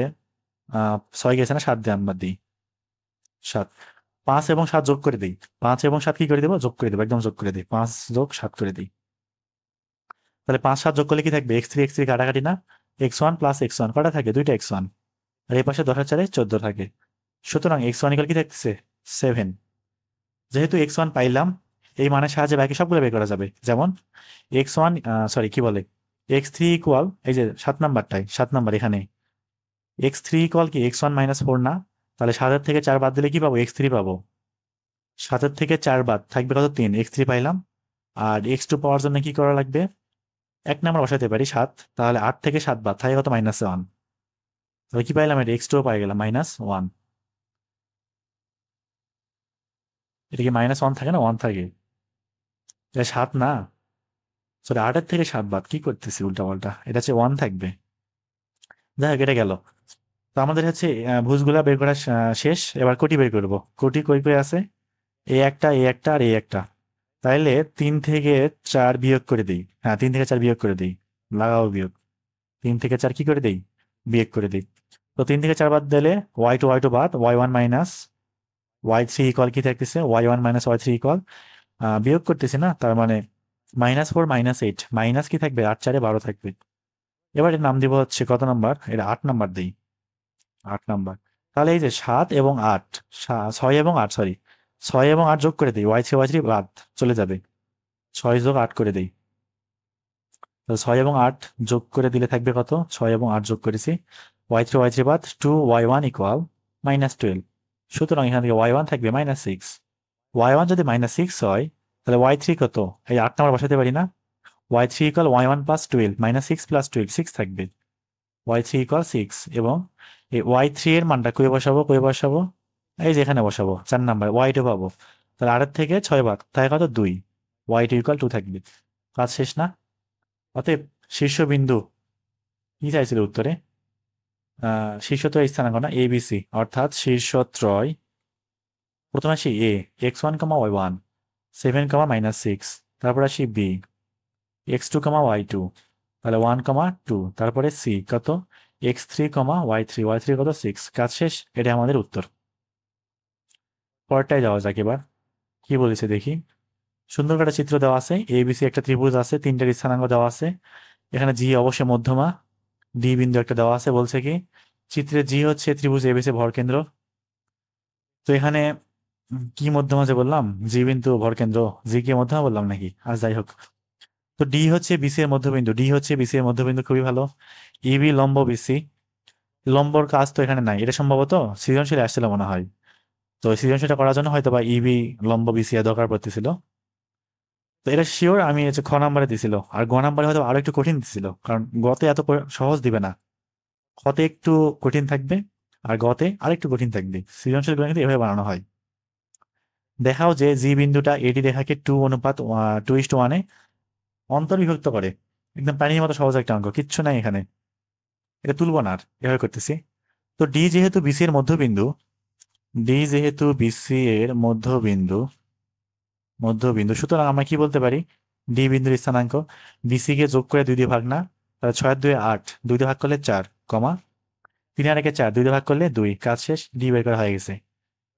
6 গেছে না, 7 দিয়ে আমরা দিই, 7। 5 এবং 7 যোগ করে দিই, 5 এবং 7 কি করে দেবো, যোগ করে দেবো, একদম যোগ করে দিই, 5 যোগ 7 করে দিই। তাহলে 5 7 যোগ করলে কি থাকবে, x3 কাটাকাটি না, x1 প্লাস x1 কটা থাকে, দুইটা x1। আর এই পাশে 10 আর 4 14 থাকে। সুতরাং x1 ইকুয়াল কি থাকতেছে, 7। যেহেতু x1 পাইলাম, এই মানের সাহায্যে বাকি সবগুলো বের করা যাবে। যেমন x1, সরি কি বলে, x3 ইকুয়াল, এই যে 7 নাম্বারটাই, 7 নাম্বার এখানে x3 ইকুয়াল কি x1-4 না। তাহলে 7 থেকে 4 বাদ দিলে কি পাবো, x3 পাবো। 7 থেকে 4 বাদ থাকবে কত, 3, x3 পাইলাম। আর x2 পাওয়ার জন্য কি করা লাগবে, 1 নাম্বার বসাতে পারি 7। তাহলে 8 থেকে 7 বাদ থাকে কত, -1। তাহলে কি পাইলাম, এটা x2 পাই গেলাম -1। এটা কি -1 থাকে না, 1 থাকে, এটা 7 না, সরি 8 থেকে 7 বাদ, কি করতেছি উল্টা পাল্টা, এটা হচ্ছে 1 থাকবে। যাই হোক, এটা গেল। তো আমাদের হচ্ছে ভুজগুলা বের করা শেষ। এবার কোটি বের করবো। কোটি কই কই আছে, এ একটা আর এ একটা। তাইলে 3 থেকে 4 বিয়োগ করে দিই, হ্যাঁ 3 থেকে 4 বিয়োগ করে দিই, লাগাও বিয়োগ। 3 থেকে 4 কি করে দিই, বিয়োগ করে দিই। তো 3 থেকে 4 বাদ দিলে y2 বাদ, y1 মাইনাস y3 ইকুয়াল কি থাকতেছে, y1 মাইনাস y3 ইকুয়াল বিয়োগ করতেছি না, তার মানে -4 -8, মাইনাস কি থাকবে, 8 4 12 থাকবে। এবার এর নাম দিব হচ্ছে কত নাম্বার, এটা 8 নাম্বার দিই, 8 নাম্বার। তাহলে এই যে 7 এবং 8, 6 এবং 8, সরি 6 এবং 8 যোগ করে দিই, y3 বাদ চলে যাবে, 6 যোগ 8 করে দিই। তাহলে 6 এবং 8 যোগ করে দিলে থাকবে কত, 6 এবং 8 যোগ করেছি, y3 বাদ 2y1 ইকুয়াল -12। সুতরাং এখান থেকে y1 থাকবে -6। y1 যদি -6 হয়, তাহলে y3 কত, এই 8 নাম্বার বসাতে পারি না, y3 equal y1 plus 12, -6 plus 12, 6 থাকবে, y3 ইকুয়াল 6। এবং এই y3 এর মানটা কই বসাবো, এই যে এখানে বসাবো 4 নাম্বার, y2 পাবো। তাহলে 8 থেকে 6 বাদ, তাই কত, 2, y2 ইকুয়াল 2 থাকবে। কাজ শেষ না? অতএব শীর্ষবিন্দু কি চাইছিল উত্তরে, শীর্ষত্রয় স্থানাঙ্ক না, এ বি সি, অর্থাৎ শীর্ষত্রয়, প্রথমে আসি এ, x1 y1, 7 -6, তারপর আসি বি, x2 y2, তাহলে 1 2, তারপরে সি কত, x3 y3 কত 6। কাজ শেষ, এটা আমাদের উত্তর। পরেরটায় যাওয়া যাক এবার, কি বলেছে দেখি। সুন্দর একটা চিত্র দেওয়া আছে, এবিসি একটা ত্রিভুজ আছে, 3টা স্থানাঙ্ক দেওয়া আছে, এখানে জি অবশ্যই মধ্যমা, ডি বিন্দু একটা দেওয়া আছে, বলছে কি চিত্রে জি হচ্ছে ত্রিভুজ এবিসি ভরকেন্দ্র। তো এখানে কি মধ্যমা যে বললাম, জি বিন্দু ভরকেন্দ্র, জি কে মধ্যমা বললাম নাকি, আর যাই হোক। তো ডি হচ্ছে বিসি এর মধ্যবিন্দু, খুবই ভালো। ইবি লম্ব বিসি, লম্বর কাজ তো এখানে নাই, এটা সম্ভবত সৃজনশীল আসছিল মনে হয়, তো সৃজনশীলটা করার জন্য হয়তো বা ইবি লম্ব বিসি এর দরকার পড়তেছিল। তো এটা শিওর আমি হচ্ছে খ নাম্বারে দিছিল, আর গ নাম্বারে হয়তো আরো একটু কঠিন দিছিল, কারণ গতে এত সহজ দিবে না, খতে একটু কঠিন থাকবে, আর গতে আরেকটু কঠিন থাকবে। সৃজনশীল গুলো কিন্তু এভাবে বানানো হয়। দেখাও যে জি বিন্দুটা এডি রেখাকে 2:1 অন্তর্বিভক্ত করে। একদম পানির মতো সহজ একটা অঙ্ক, কিচ্ছু নাই এখানে, এটা তুলবো না আর, এভাবে করতেছি। তো ডি যেহেতু বিসি এর মধ্যবিন্দু, সুতরাং আমরা কি বলতে পারি, ডি বিন্দুর স্থানাঙ্ক, বিসি কে যোগ করে 2 দিয়ে ভাগ না, তাহলে 6 2 8, 2 দিয়ে ভাগ করলে 4, 3 আর 1 4, 2 দিয়ে ভাগ করলে 2, কাজ শেষ, ডি বের করা হয়ে গেছে।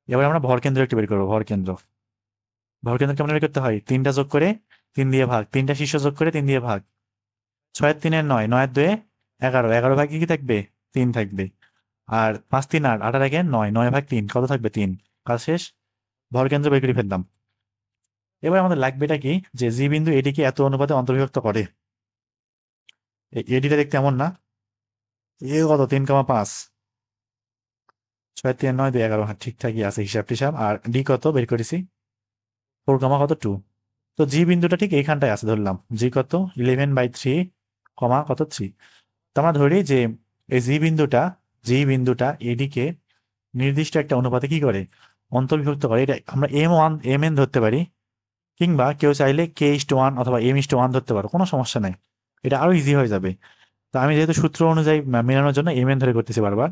এবার আমরা ভরকেন্দ্র একটু বের করবো, ভরকেন্দ্র কেমন বের করতে হয়, 3টা যোগ করে 3 দিয়ে ভাগ, 3টা শীর্ষ যোগ করে 3 দিয়ে ভাগ, 6 3 9, 9 2 11, 11 ভাগে কি থাকবে, 3 থাকবে, আর 5 3 8, 8 আর 1 9, 9 ভাগ 3 কত থাকবে, 3, কাজ শেষ, ভরকেন্দ্র বের করে ফেললাম। এবার আমাদের লাগবেটা কি, যে জি বিন্দু এটিকে এত অনুপাতে অন্তর্বিভক্ত করে, এডিটা দেখতে এমন না, এ কত 3,5, 6 3 9 2 11, হ্যাঁ ঠিকঠাকই আছে হিসাব টিসাব, আর ডি কত বের করেছি, 4 কত 2। তো জি বিন্দুটা ঠিক এইখানটায় আছে ধরলাম, জি কত 11/3, কত 3। তো আমরা ধরি যে এই জি বিন্দুটা এডিকে নির্দিষ্ট একটা অনুপাতে কি করে, অন্তর্বিভক্ত করে। এটা আমরা এম এন ধরতে পারি, কিংবা কেউ চাইলে k:1 অথবা m:1 ধরতে পারো, কোনো সমস্যা নাই, এটা আরো ইজি হয়ে যাবে। তো আমি যেহেতু সূত্র অনুযায়ী মেলানোর জন্য mn ধরে করতেছি বারবার।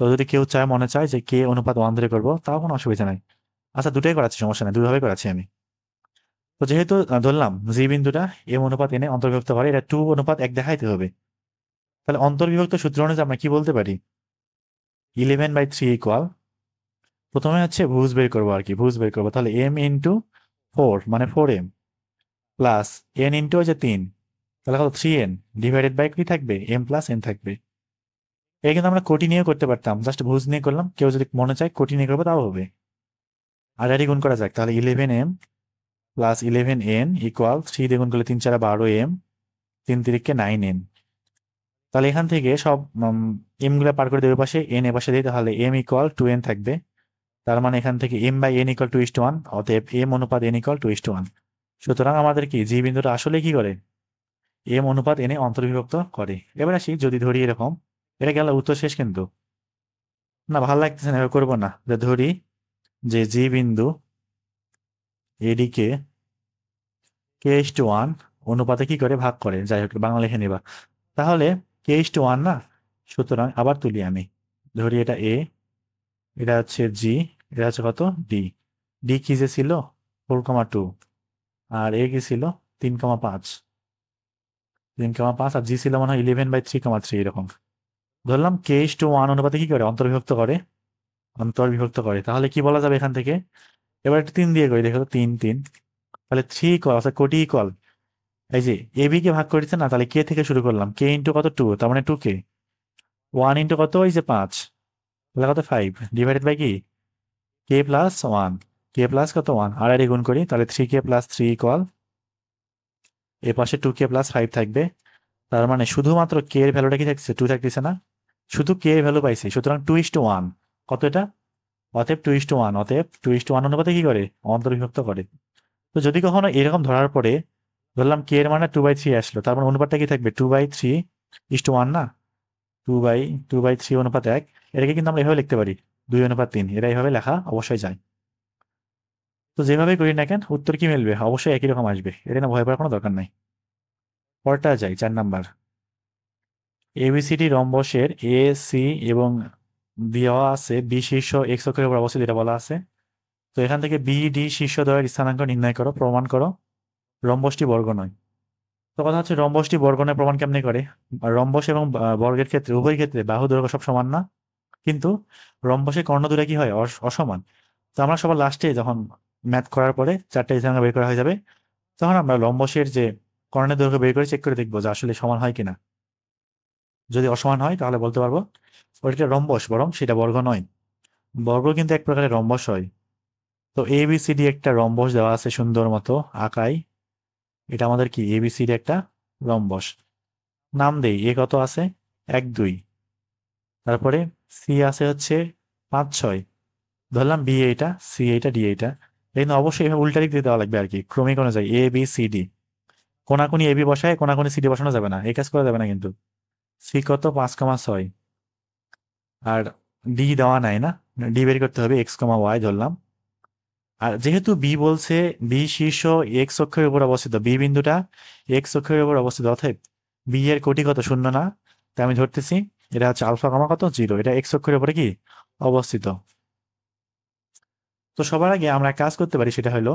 তো যদি কেউ মনে চায় যে k:1 ধরে করবো, তাও কোনো অসুবিধা নাই। আচ্ছা, দুটোই করাচ্ছি, সমস্যা নাই, দুইভাবে করাচ্ছি আমি। তো যেহেতু ধরলাম জি বিন্দুটা m:n অন্তর্বিভক্ত করে, এটা 2:1 দেখাইতে হবে। তাহলে অন্তর্বিভক্ত সূত্র অনুযায়ী আমরা কি বলতে পারি, 11/3 ইকুয়াল, প্রথমে হচ্ছে ভুজ বের করবো আর কি, তাহলে m×4 মানে 4m, প্লাস n ইন্টু হচ্ছে 3, তাহলে কত 3n, ডিভাইডেড বাই কি থাকবে, m প্লাস n থাকবে। এই কিন্তু আমরা কোটি নিয়েও করতে পারতাম, জাস্ট ভুজ নিয়ে করলাম, কেউ যদি মনে চায় কোটি নিয়ে করবো তাও হবে। আর এটি গুণ করা যাক, তাহলে 11m প্লাস 11n ইকুয়াল 3 দিয়ে গুণ করলে 3 4 12m, 3 3 9n। তাহলে এখান থেকে সব m গুলা পার করে দেবে পাশে, n এ পাশে দিই, তাহলে m ইকুয়াল 2n থাকবে। তার মানে এখান থেকে m/n ইকুয়াল 2:1, অতএব m/n ইকুয়াল 2:1। সুতরাং আমাদের কি জি বিন্দুটা আসলে কি করে, m/n অন্তর্বিভক্ত করে। এবার আসি, যদি ধরি এরকম, এটা গেল উত্তর শেষ কিন্তু, না ভালো লাগতেছে না, এভাবে করবো না, যে ধরি যে জি বিন্দু এডিকে k:1 অনুপাতে কি করে ভাগ করে, যাই হোক বাংলা লিখে নিবা। তাহলে k:1 না, সুতরাং আবার তুলি আমি, ধরি এটা এ, এটা হচ্ছে জি, এটা হচ্ছে কত ডি, ডি কি যে ছিল 4,2, আর এ কি ছিল 3,5, আর জি ছিল মনে হয় 11/3,3, এরকম ধরলাম। k:1 অনুপাতে কি করে, অন্তর্বিভক্ত করে, তাহলে কি বলা যাবে এখান থেকে, এবার একটা 3 দিয়ে করি, দেখো তো 3 3, তাহলে 3 ইকুয়াল অর্থাৎ কোটি ইকুয়াল এই যে এবি কে ভাগ করেছে না, তাহলে কে থেকে শুরু করলাম, কে ইন্টু কত 2, তার মানে 2k, 1 ইন্টু কত এই যে 5, তাহলে কত 5 ডিভাইডেড বাই কি কে প্লাস 1, কে প্লাস কত 1 আর আর গুণ করি, তাহলে 3k প্লাস 3 ইকুয়াল এ পাশে 2k প্লাস 5 থাকবে। তার মানে শুধুমাত্র কে এর ভ্যালুটা কি থাকছে 2 থাকতেছে না, শুধু কে এর ভ্যালু পাইছি, সুতরাং 2:1 কত এটা, অতএব 2:1, অতএব 2:1 অনুপাতে কি করে অন্তর্বিভক্ত করে। তো যদি কখনো এরকম ধরার পরে ধরলাম কে এর মানে 2/3 আসলো, তার মানে অনুপাতটা কি থাকবে 2/3:1 না, 2/3 অনুপাত 1, এটাকে কিন্তু আমরা এভাবে লিখতে পারি 2:3, এটা এইভাবে লেখা অবশ্যই যায়। তো যেভাবে করি না কেন উত্তর কি মিলবে, অবশ্যই একই রকম আসবে, এটা না ভয় পাওয়ার কোনো দরকার নাই। পরটা যাই 4 নাম্বার। এবিসিডি রম্বসের এ সি এবং দেওয়া আছে বি শীর্ষ এক্স অক্ষের উপর অবস্থিত, এটা বলা আছে। তো এখান থেকে বি ডি শীর্ষ দ্বয়ের স্থানাঙ্ক নির্ণয় করো, প্রমাণ করো রম্বসটি বর্গ নয়। তো কথা হচ্ছে রম্বসটি বর্গ নয় প্রমাণ কেমনে করে, রম্বস এবং বর্গের ক্ষেত্রে উভয় ক্ষেত্রে বাহু দৈর্ঘ্য সব সমান না, কিন্তু রম্বসের কর্ণ দুটা কি হয় অসমান। তো আমরা সবার লাস্টে যখন ম্যাথ করার পরে 4টা স্থানাঙ্ক বের করা হয়ে যাবে, তখন আমরা রম্বসের যে কর্ণের দৈর্ঘ্য বের করে চেক করে দেখবো যে আসলে সমান হয় কিনা। যদি অসমান হয় তাহলে বলতে পারবো ওইটা রম্বস, বরং সেটা বর্গ নয়। বর্গ কিন্তু এক প্রকারের রম্বস হয়। তো এবিসিডি একটা রম্বস দেওয়া আছে সুন্দর মতো আঁকাই, এটা আমাদের কি এবিসিডি একটা রম্বস। নাম দেই, এ কত আছে 1 2, তারপরে সি আছে হচ্ছে 5 6, ধরলাম বি এইটা, সি এইটা, ডি এইটা। কিন্তু অবশ্যই এভাবে উল্টা দিক দিয়ে দেওয়া লাগবে আর কি, ক্রমিক অনুযায়ী এ বি সি ডি। কোনাকুনি এবি বসায় কোনাকুনি সিডি বসানো যাবে না, এই কাজ করা যাবে না কিন্তু। সি কত 5,6, আর ডি দেওয়া নাই না, ডি বের করতে হবে x,y ধরলাম। আর যেহেতু বি বলছে বি শীর্ষ এক্স অক্ষের উপর অবস্থিত, বি বিন্দুটা এক্স অক্ষের উপর অবস্থিত, অতএব বি এর কোটি কত শূন্য না, তাই আমি ধরতেছি এটা হচ্ছে আলফা কমা কত 0, এটা এক্স অক্ষের উপরে কি অবস্থিত। তো সবার আগে আমরা কাজ করতে পারি, সেটা হলো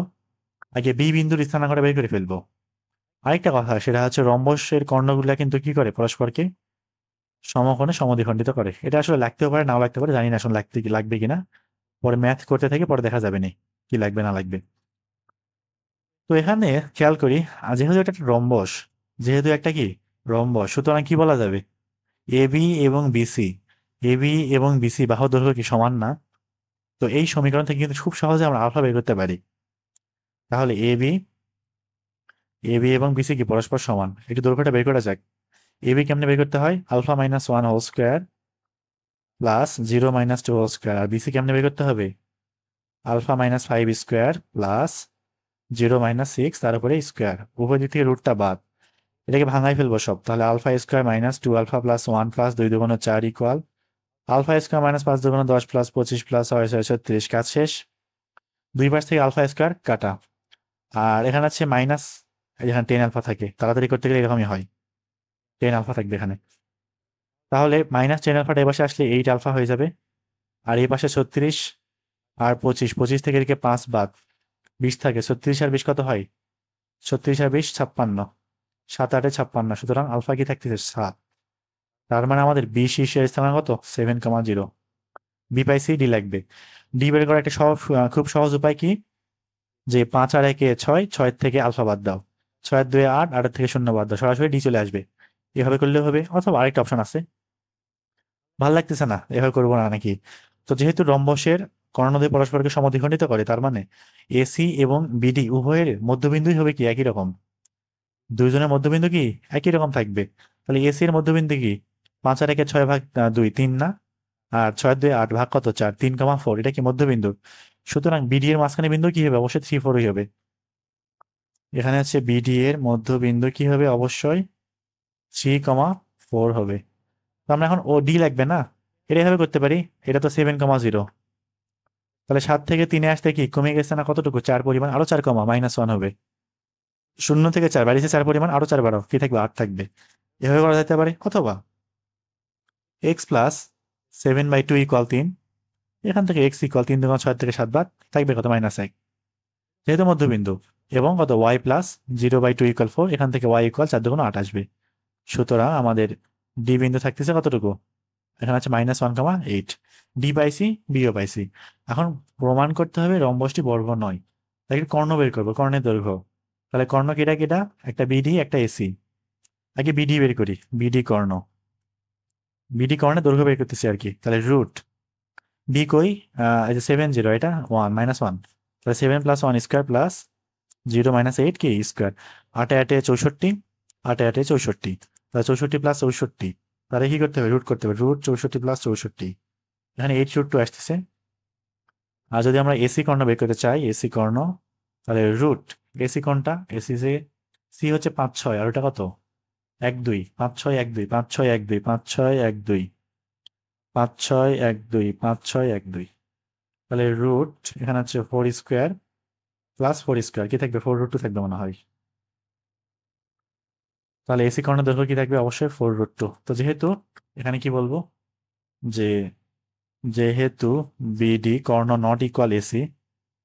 আগে বি বিন্দুর স্থানাঙ্কটা বের করে ফেলবো। আরেকটা কথা সেটা হচ্ছে রম্বসের কর্ণগুলা কিন্তু কি করে পরস্পরকে সমকোণে সমদ্বিখণ্ডিত করে, এটা আসলে লাগতেও পারে নাও লাগতে পারে, জানি না আসলে লাগবে কিনা, পরে ম্যাথ করতে থেকে পরে দেখা যাবে নি কি লাগবে না লাগবে। তো এখানে খেয়াল করি, যেহেতু এটা একটা রম্বস, যেহেতু একটা কি রম্বস, সুতরাং কি বলা যাবে এবি এবং বিসি, এবি এবং বিসি বাহু দৈর্ঘ্য কি সমান না। তো এই সমীকরণ থেকে কিন্তু খুব সহজে আমরা আলফা বের করতে পারি। তাহলে এবি এবি এবং বিসি কি পরস্পর সমান, একটু দৈর্ঘ্যটা বের করা যাক। এবি কেমনে বের করতে হয়, alpha minus 1 whole square plus 0 minus 2 whole square, আর বিসি কেমনে বের করতে হবে alpha minus 5 square plus 0 minus 6 তার উপরে স্কোয়ার, উভয় দিক থেকে রুটটা বাদ, এটাকে ভাঙাই ফেলবো সব। তাহলে alpha square minus 2 alpha plus 1 plus 2 2 4 equal alpha square minus 5 2 10 plus 25 plus 6 6 36, কাজ শেষ। দুই পাশ থেকে আলফা স্কোয়ার কাটা, আর এখানে আছে মাইনাস, এখানে 10 আলফা থাকে, তাড়াতাড়ি করতে গেলে এরকমই হয়, 10 আলফা থাকবে এখানে। তাহলে মাইনাস 10 আলফাটা এই পাশে আসলে 8 আলফা হয়ে যাবে, আর এই পাশে 36 আর 25, 25 থেকে এদিকে 5 বাদ 20 থাকে, 36 আর 20 কত হয় 36 আর 20 56, 7 8 56, সুতরাং আলফা কি থাকতেছে 7। তার মানে আমাদের বি শীর্ষের স্থান কত 7,0, বি পাইছি, ডি লাগবে। ডি বের করার একটা খুব সহজ উপায় কি, যে 5 আর 1 6, 6 থেকে আলফা বাদ দাও, 6 আর 2 8, 8 থেকে 0 বাদ দাও, সরাসরি ডি চলে আসবে। এভাবে করলেও হবে, অথবা আরেকটা অপশন আছে, ভাল লাগতেছে না এভাবে করবো না নাকি। তো যেহেতু রম্বসের কর্ণদ্বয় পরস্পরকে সমদ্বিখণ্ডিত করে, তার মানে এসি এবং বিডি উভয়ের মধ্যবিন্দুই হবে কি একই রকম, দুইজনের মধ্যবিন্দু কি একই রকম থাকবে। তাহলে এসি এর মধ্যবিন্দু কি 5 আর 1 6 ভাগ 2 3 না, আর 6 2 8 ভাগ কত 4 3,4, এটা কি মধ্যবিন্দু। সুতরাং বিডি এর মাঝখানে বিন্দু কি হবে অবশ্যই 3 4 হবে। এখানে আছে বিডি এর মধ্যবিন্দু কি হবে অবশ্যই 3,4 হবে। তো আমরা এখন ও ডি লাগবে না, এটা এভাবে করতে পারি, এটা তো 7,0, তাহলে 7 থেকে 3 আসতে কি কমে গেছে না কতটুকু 4 পরিমাণ, আরো 4 -1 হবে, 0 থেকে 4 বাড়িয়েছে 4 পরিমাণ, আরো 4 বাড়াও কি থাকবে 8 থাকবে। এভাবে করা যেতে পারে, অথবা এক্স প্লাস 7/2 ইকুয়াল 3, এখান থেকে এক্স ইকুয়াল 3 2 6 থেকে 7 বাদ থাকবে কত -1, যেহেতু মধ্যবিন্দু, এবং কত ওয়াই প্লাস 0/2 ইকুয়াল 4, এখান থেকে ওয়াই ইকুয়াল 4 2 8 আসবে। সুতরাং আমাদের ডি বিন্দু থাকতেছে কতটুকু, এখানে আছে -1,8, ডি পাইছি বিও পাইছি। এখন প্রমাণ করতে হবে রম্বসটি বর্গ নয়, তাই কর্ণ বের করবো, কর্ণের দৈর্ঘ্য। তাহলে কর্ণ কেটা কেটা, একটা বিডি একটা এসি। আগে বিডি বের করি, বিডি কর্ণ, বিডি কর্ণের দৈর্ঘ্য বের করতেছি আর কি। তাহলে রুট বি কই, এই যে 7 0, এটা 1 -1, তাহলে 7 + 1 স্কোয়ার প্লাস 0 - 8 কি স্কোয়ার, 8 8 64, 8 8 64, তাহলে 64 + 64, তাহলে কি করতে হবে, রুট করতে হবে, রুট 64 + 64, এখানে 8√2 আসতেছে। আর যদি আমরা এসি কর্ণ বের করতে চাই, এসি কর্ণ, তাহলে রুট এসি কোণটা, এসি যে সি হচ্ছে 5 6, আর ওটা কত 1 2, 5 6 1 2, 5 6 1 2, 5 6 1 2, 5 6 1 2, 5 6 1 2, তাহলে রুট এখানে হচ্ছে 4 স্কোয়ার প্লাস 4 স্কোয়ার, কি থাকবে, 4√2 থাকবে মনে হয়। তাহলে এসি কর্ণের দৈর্ঘ্য কি থাকবে, অবশ্যই 4√2। তো যেহেতু এখানে কি বলবো, যে যেহেতু BD Karna not equal AC,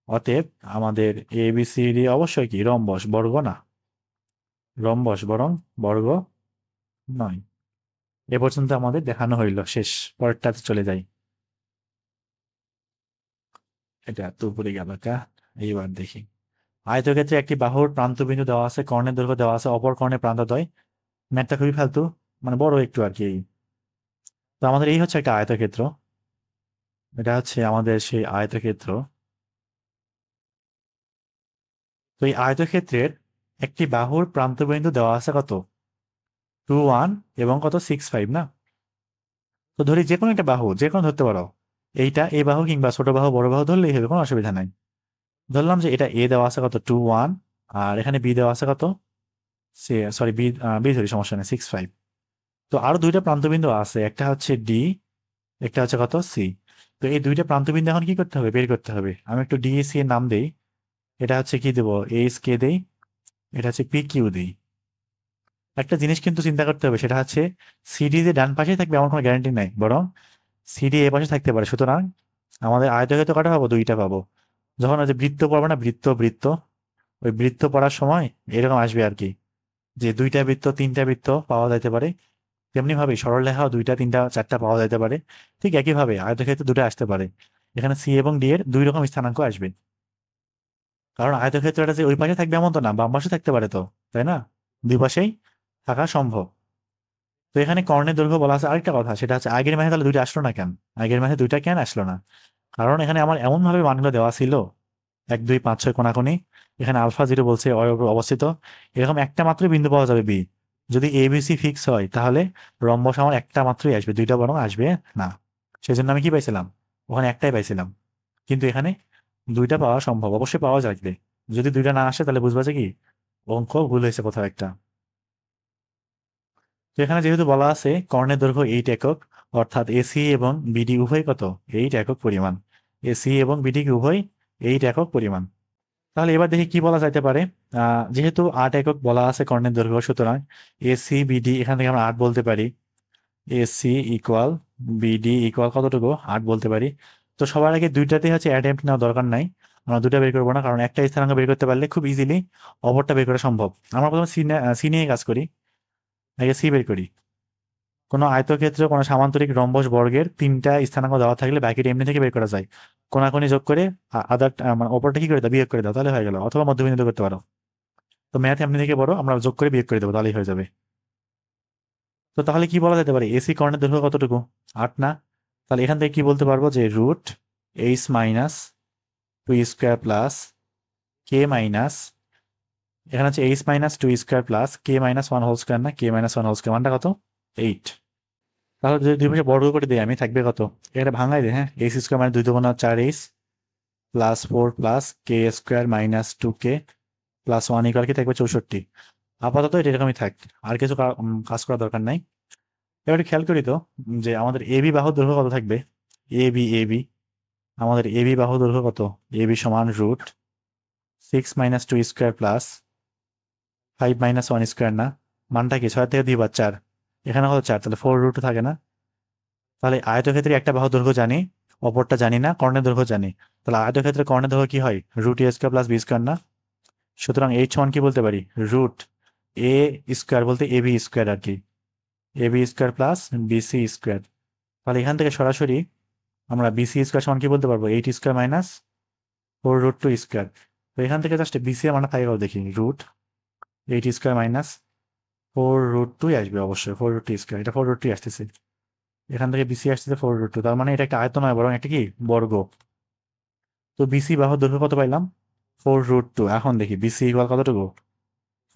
অতএব আমাদের এ বি সি ডি অবশ্যই কি রম্বস, বর্গ না, রম্বস বরং বর্গ নয়। এ পর্যন্ত আমাদের দেখানো হইল, শেষ, পরেরটাতে চলে যাই। এটা এত উপরে গেল কা, এইবার দেখি। আয়তক্ষেত্রে একটি বাহুর প্রান্তবিন্দু দেওয়া আছে, কর্ণের দৈর্ঘ্য দেওয়া আছে, অপর কর্ণের প্রান্তদ্বয়। ম্যাথটা খুবই ফালতু, মানে বড় একটু আর কি। তো আমাদের এই হচ্ছে একটা আয়তক্ষেত্র, এটা হচ্ছে আমাদের সেই আয়তক্ষেত্র। তো এই আয়তক্ষেত্রের একটি বাহুর প্রান্তবিন্দু দেওয়া আছে কত, 2 1 এবং কত 6 5 না। তো ধরি যে কোনো একটা বাহু, যে কোনো ধরতে পারো, এইটা এ বাহু কিংবা ছোট বাহু বড় বাহু ধরলেই হবে, কোনো অসুবিধা নাই। ধরলাম যে এটা এ দেওয়া আছে কত 2 1, আর এখানে বি দেওয়া আছে কত, সরি বি, বি ধরি, সমস্যা নেই, 6 5। তো আরো দুইটা প্রান্তবিন্দু আছে, একটা হচ্ছে ডি, একটা হচ্ছে কত সি। তো এই দুইটা প্রান্তবিন্দু এখন কি করতে হবে, বের করতে হবে। আমি একটু ডি সি এর নাম দেই, এটা হচ্ছে কি দেবো, এইচ কে দেই, এটা হচ্ছে পি কিউ দেই। একটা জিনিস কিন্তু চিন্তা করতে হবে, সেটা হচ্ছে সিডি যে ডান পাশে থাকবে এমন কোনো গ্যারান্টি নাই, বরং সিডি এ পাশে থাকতে পারে। সুতরাং আমাদের আয়তক্ষেত্র কটা পাবো, দুইটা পাবো। যখন ওই যে বৃত্ত পড়বে না, বৃত্ত বৃত্ত, ওই বৃত্ত পড়ার সময় এরকম আসবে আর কি, যে দুইটা বৃত্ত তিনটা বৃত্ত পাওয়া যাইতে পারে। তেমনি ভাবে সরলরেখাও দুইটা তিনটা চারটা পাওয়া যাইতে পারে। ঠিক একইভাবে আয়তক্ষেত্রে দুটো আসতে পারে, এখানে সি এবং ডি এর দুই রকম স্থানাঙ্ক আসবে। কারণ আয়তক্ষেত্রটা যে ওই পাশে থাকবে এমন তো না, বাম পাশে থাকতে পারে তো, তাই না, দুই পাশেই থাকা সম্ভব। তো এখানে কর্ণের দৈর্ঘ্য বলা আছে, আরেকটা কথা, সেটা হচ্ছে আগের ম্যাথে তাহলে দুইটা আসলো না কেন, আগের ম্যাথে দুইটা কেন আসলো না, কারণ এখানে আমার এমন ভাবে মানগুলো দেওয়া ছিল, 1 2 5 6 কোনাকুনি, এখানে আলফা 0 বলছে অবস্থিত, এরকম একটা মাত্র বিন্দু পাওয়া যাবে বি। যদি এ বি সি ফিক্স হয় তাহলে রম্বস আমার একটা মাত্রই আসবে, দুইটা বরং আসবে না। সেজন্য আমি কি পাইছিলাম, ওখানে একটাই পাইছিলাম। কিন্তু এখানে দুইটা পাওয়া সম্ভব, অবশ্যই পাওয়া যাবে। যদি দুইটা না আসে তাহলে বুঝবা যে কি অঙ্ক ভুল হয়েছে কোথাও একটা। তো এখানে যেহেতু বলা আছে কর্ণের দৈর্ঘ্য 8 একক, অর্থাৎ এসি এবং বিডি উভয় কত, 8 একক পরিমাণ। এসি এবং বিডি উভয় 8 একক পরিমাণ। তাহলে এবার দেখি কি বলা যাইতে পারে। যেহেতু 8 একক বলা আছে কর্ণের দৈর্ঘ্য, সুতরাং এসি বিডি এখান থেকে আমরা 8 বলতে পারি। এসি ইকুয়াল বিডি ইকুয়াল কতটুকু, 8 বলতে পারি। তো সবার আগে দুইটাতে হচ্ছে অ্যাটেম্প্ট নেওয়া দরকার নাই, আমরা দুটা বের করবো না, কারণ একটা স্থানাঙ্ক বের করতে পারলে খুব ইজিলি অপরটা বের করা সম্ভব। আমরা প্রথমে সি নিয়ে কাজ করি, আগে সি বের করি। কোনো আয়তক্ষেত্রে কোনো সামান্তরিক রম্বস বর্গের তিনটা স্থানাঙ্ক দেওয়া থাকলে বাকিটা এমনি থেকে বের করা যায়। কোনাকুনি যোগ করে আদার, মানে ওপরটা কি করে দাও, বিয়োগ করে দাও, তাহলে হয়ে গেল। অথবা মধ্যবিন্দু করতে পারো। তো ম্যাথ এমনি থেকে বড়, আমরা যোগ করে বিয়োগ করে দেবো, তাহলেই হয়ে যাবে। তো তাহলে কি বলা যেতে পারে, এসি কর্ণের দৈর্ঘ্য কতটুকু, 8 না। তাহলে এখান থেকে কি বলতে পারবো, যে root H minus 2 square plus K minus, এখানে হচ্ছে H minus 2 square plus K minus 1 whole square, না কে মাইনাস 1 হোল স্কোয়ার, মানটা কত 8। তাহলে যদি দুই পাশে বর্গ করে দিই আমি, থাকবে কত, এটা ভাঙাই দিই, হ্যাঁ, এইচ স্কোয়ার মানে 2 2 4 H plus 4 plus K square minus 2 k plus 1 equal কি থাকবে 64। আপাতত এটা এরকমই থাক, আর কিছু কাজ করার দরকার নাই। এবার একটু খেয়াল করি তো, যে আমাদের এবি বাহুর দৈর্ঘ্য কত থাকবে, এবি আমাদের এবি বাহুর দৈর্ঘ্য কত, এবি সমান রুট 6 - 2 স্কোয়ার প্লাস 5 - 1 স্কোয়ার, না, মানটা কি 6 থেকে 2 বার 4, এখানে কত 4, তাহলে 4√2 থাকে না। তাহলে আয়তক্ষেত্রে একটা বাহুর দৈর্ঘ্য জানি, অপরটা জানি না, কর্ণের দৈর্ঘ্য জানি। তাহলে আয়তক্ষেত্রে কর্ণের দৈর্ঘ্য কি হয়, রুট এ স্কোয়ার প্লাস বি স্কোয়ার, না। সুতরাং এইচ সমান কি বলতে পারি, রুট এ স্কোয়ার বলতে এ বি স্কোয়ার আর কি, A B square plus BC square. তাহলে এখান থেকে সরাসরি আমরা বিসি স্কোয়ার সমান কি বলতে পারবো, 8 স্কোয়ার মাইনাস 4√2 স্কোয়ার। তো এখান থেকে জাস্ট বিসি এর মানটা থাকে কত দেখি, রুট এইট স্কোয়ার মাইনাস 4√2 আসবে অবশ্যই, 4√2 স্কোয়ার, এটা 4√2 আসতেছে, এখান থেকে বিসি আসতেছে 4√2, তার মানে এটা একটা আয়ত নয় বরং একটা কি বর্গ। তো বিসি বাহুর দৈর্ঘ্য কত পাইলাম? 4√2। এখন দেখি বিসি ইকুয়াল কতটুকু?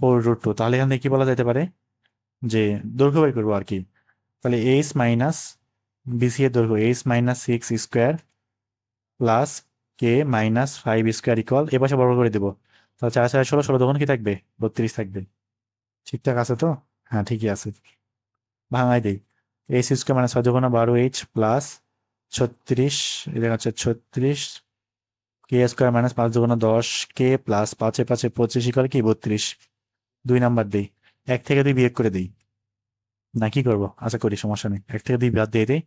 4√2। তাহলে এখান থেকে কি বলা যেতে পারে যে দৈর্ঘ্য বের করবো আর কি। তাহলে এইচ মাইনাস বিসি এর দৈর্ঘ্য H minus 6 square plus K minus 5 square equal এ পাশে বর্গ করে দেবো। তাহলে 4×4 = 16, 16 তখন কি থাকবে? 32 থাকবে। ঠিকঠাক আছে তো? হ্যাঁ ঠিকই আছে। ভাঙাই দেই, এইচ স্কোয়ার মানে 6×12 এইচ প্লাস 36, এটা হচ্ছে 36 কে square minus 5×10 k plus 5×5 = 25 equal কি 32। 2 নাম্বার দিই, 1 থেকে 2 বিয়োগ করে দিই, না কি করবো? আচ্ছা করি, সমস্যা নেই, 1 থেকে 2 বাদ দিয়ে দিই।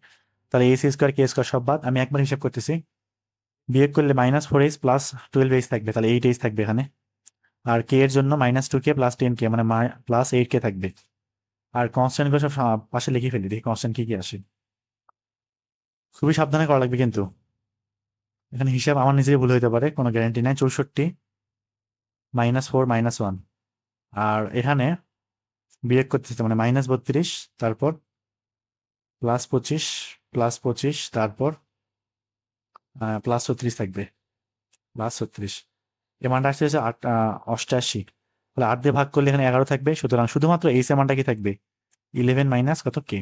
তাহলে এস স্কোয়ার কে স্কোয়ার সব বাদ, আমি একবার হিসাব করতেছি। বিয়োগ করলে -4h প্লাস 12h থাকবে, তাহলে 8h থাকবে এখানে। আর কে এর জন্য -2k প্লাস 10k মানে প্লাস 8k থাকবে। আর কনস্ট্যান্ট গুলো সব পাশে লিখে ফেলি, দেখি কনস্ট্যান্ট কি কি আসে। খুবই সাবধানে করা লাগবে কিন্তু, এখানে হিসাব আমার নিজেই ভুল হইতে পারে, কোনো গ্যারান্টি নাই। 64 -4 -1, আর এখানে বিয়োগ করতেছে মানে -32, তারপর +25 +25, তারপর +36 থাকবে, +36। এর মানটা আসছে হচ্ছে 88। তাহলে 8 দিয়ে ভাগ করলে এখানে 11 থাকবে, সুতরাং শুধুমাত্র এইচ এর মানটা কি থাকবে? 11 মাইনাস কত কে।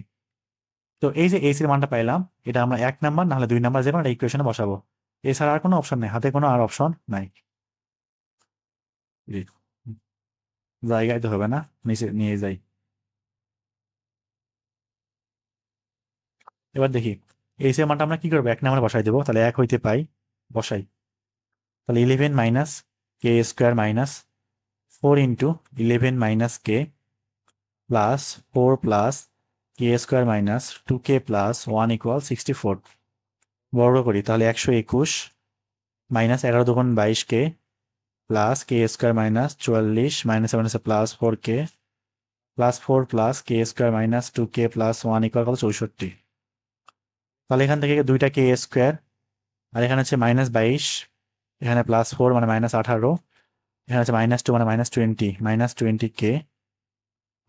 তো এই যে এইচ এর মানটা পাইলাম, এটা আমরা 1 নাম্বার না হলে 2 নাম্বার যে কোনো একটা ইকুয়েশনে বসাবো, এছাড়া আর কোনো অপশন নেই, হাতে কোনো আর অপশন নাই। জি, জায়গায় তো হবে না, নিচে নিয়ে যাই। এবার দেখি এইচ এর মানটা আমরা কি করবো, 1 নাম্বারে বসাই দেবো, তাহলে 1 হইতে পাই, বসাই। তাহলে 11 minus K square minus 4 into 11 minus K plus 4 plus K square minus 2k plus 1 equal 64। বর্গ করি, তাহলে 121 minus 11×2 22k plus K square minus 44 minus 7 আছে plus 4k plus 4 plus K square minus 2k plus 1 equal কত? 64। তাহলে এখান থেকে দুইটা কে স্কোয়ার, আর এখানে হচ্ছে -22, এখানে +4 মানে -18, এখানে হচ্ছে -2 মানে -20, -20k।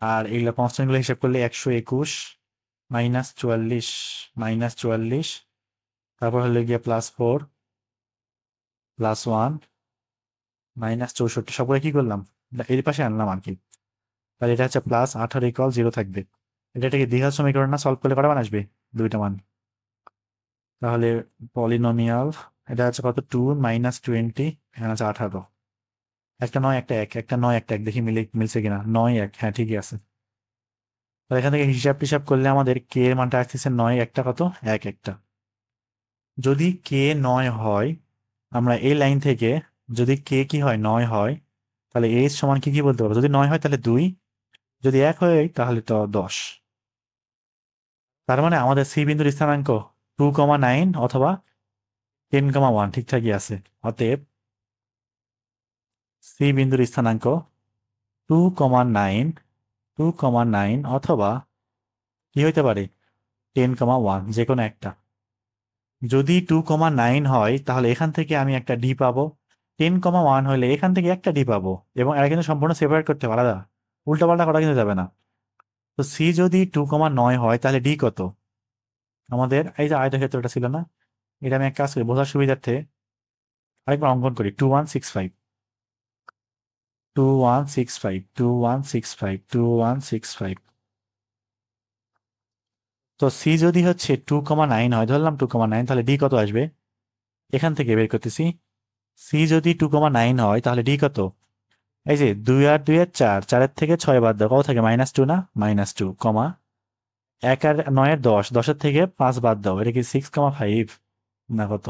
আর এইগুলো কনস্ট্যান্ট গুলো হিসাব করলে 121 -44 -44, তারপর হলো গিয়ে +4 +1 -64, সবগুলো কি করলাম এই পাশে আনলাম আর কি। তাহলে এটা হচ্ছে +18 ইকুয়াল 0 থাকবে। এটাকে দ্বিঘাত সমীকরণ না, সলভ করলে কটা মান আসবে? দুইটা মান। তাহলে পলিনোমিয়াল, এটা হচ্ছে কত? 2 -20, এখানে আছে 18, একটা 9 একটা 1, একটা 9 একটা 1, দেখি মিলছে কিনা। 9 1, হ্যাঁ ঠিকই আছে। তাহলে এখান থেকে হিসাব টিসাব করলে আমাদের কে এর মানটা আসতেছে 9 একটা কত? 1 একটা। যদি কে 9 হয়, আমরা এই লাইন থেকে যদি কে কি হয় 9 হয়, তাহলে এইচ সমান কি কি বলতে পারবো? যদি 9 হয় তাহলে 2, যদি 1 হয় তাহলে তো 10। তার মানে আমাদের সি বিন্দুর স্থানাঙ্ক 2,9 অথবা 10,1 ঠিকঠাকই আছে। অতএব সি বিন্দুর স্থানাঙ্ক 2,9 2,9 অথবা কি হইতে পারে 10,1, যে কোনো একটা। যদি 2,9 হয় তাহলে এখান থেকে আমি একটা ডি পাবো, 10,1 হলে এখান থেকে একটা ডি পাবো, এবং এরা কিন্তু সম্পূর্ণ সেপারেট করতে হবে, আলাদা উল্টাপাল্টা করা কিন্তু যাবে না। তো সি যদি 2,9 হয় তাহলে ডি কত? আমাদের এই যে আয়তক্ষেত্রটা ছিল না, এটা আমি এক কাজ করি বোঝার সুবিধার্থে আরেকবার অঙ্কন করি। 2165 2165 2165 2165। তো সি যদি হচ্ছে 2,9 হয়, ধরলাম 2,9, তাহলে ডি কত আসবে? এখান থেকে বের করতেছি। সি যদি 2,9 হয় তাহলে ডি কত? এই যে 2 আর 2 এর 4, 4-এর থেকে 6 বাদ দাও, কত থাকে? -2 না? -2 কমা 1 আর 9 এর 10, 10-এর থেকে 5 বাদ দাও, এটা কি 6,5 না কত?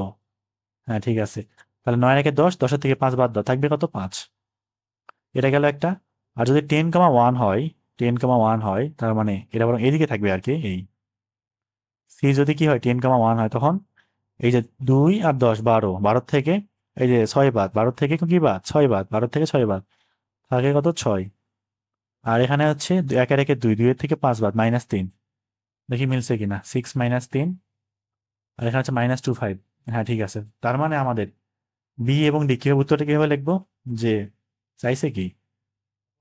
হ্যাঁ ঠিক আছে। তাহলে 9 আর 1 এর 10, 10-এর থেকে 5 বাদ দাও, থাকবে কত? 5। এটা গেল একটা। আর যদি 10,1 হয়, 10,1 হয়, তার মানে এটা বরং এদিকে থাকবে আর কি। এই সি যদি কি হয় 10,1 হয়, তখন এই যে 2 আর 10 12, 12 থেকে এই যে 6 বাদ, 12 থেকে কি বাদ? 6 বাদ, 12 থেকে 6 বাদ, থাকে কত? 6। আর এখানে হচ্ছে 1 আর 1 এর 2, 2 এর থেকে 5 বাদ, -3, দেখি মিলছে কিনা। 6 -3, আর এখানে হচ্ছে -25। হ্যাঁ ঠিক আছে। তার মানে আমাদের বি এবং ডি কিভাবে, উত্তরটা কিভাবে লিখবো? যে চাইছে কি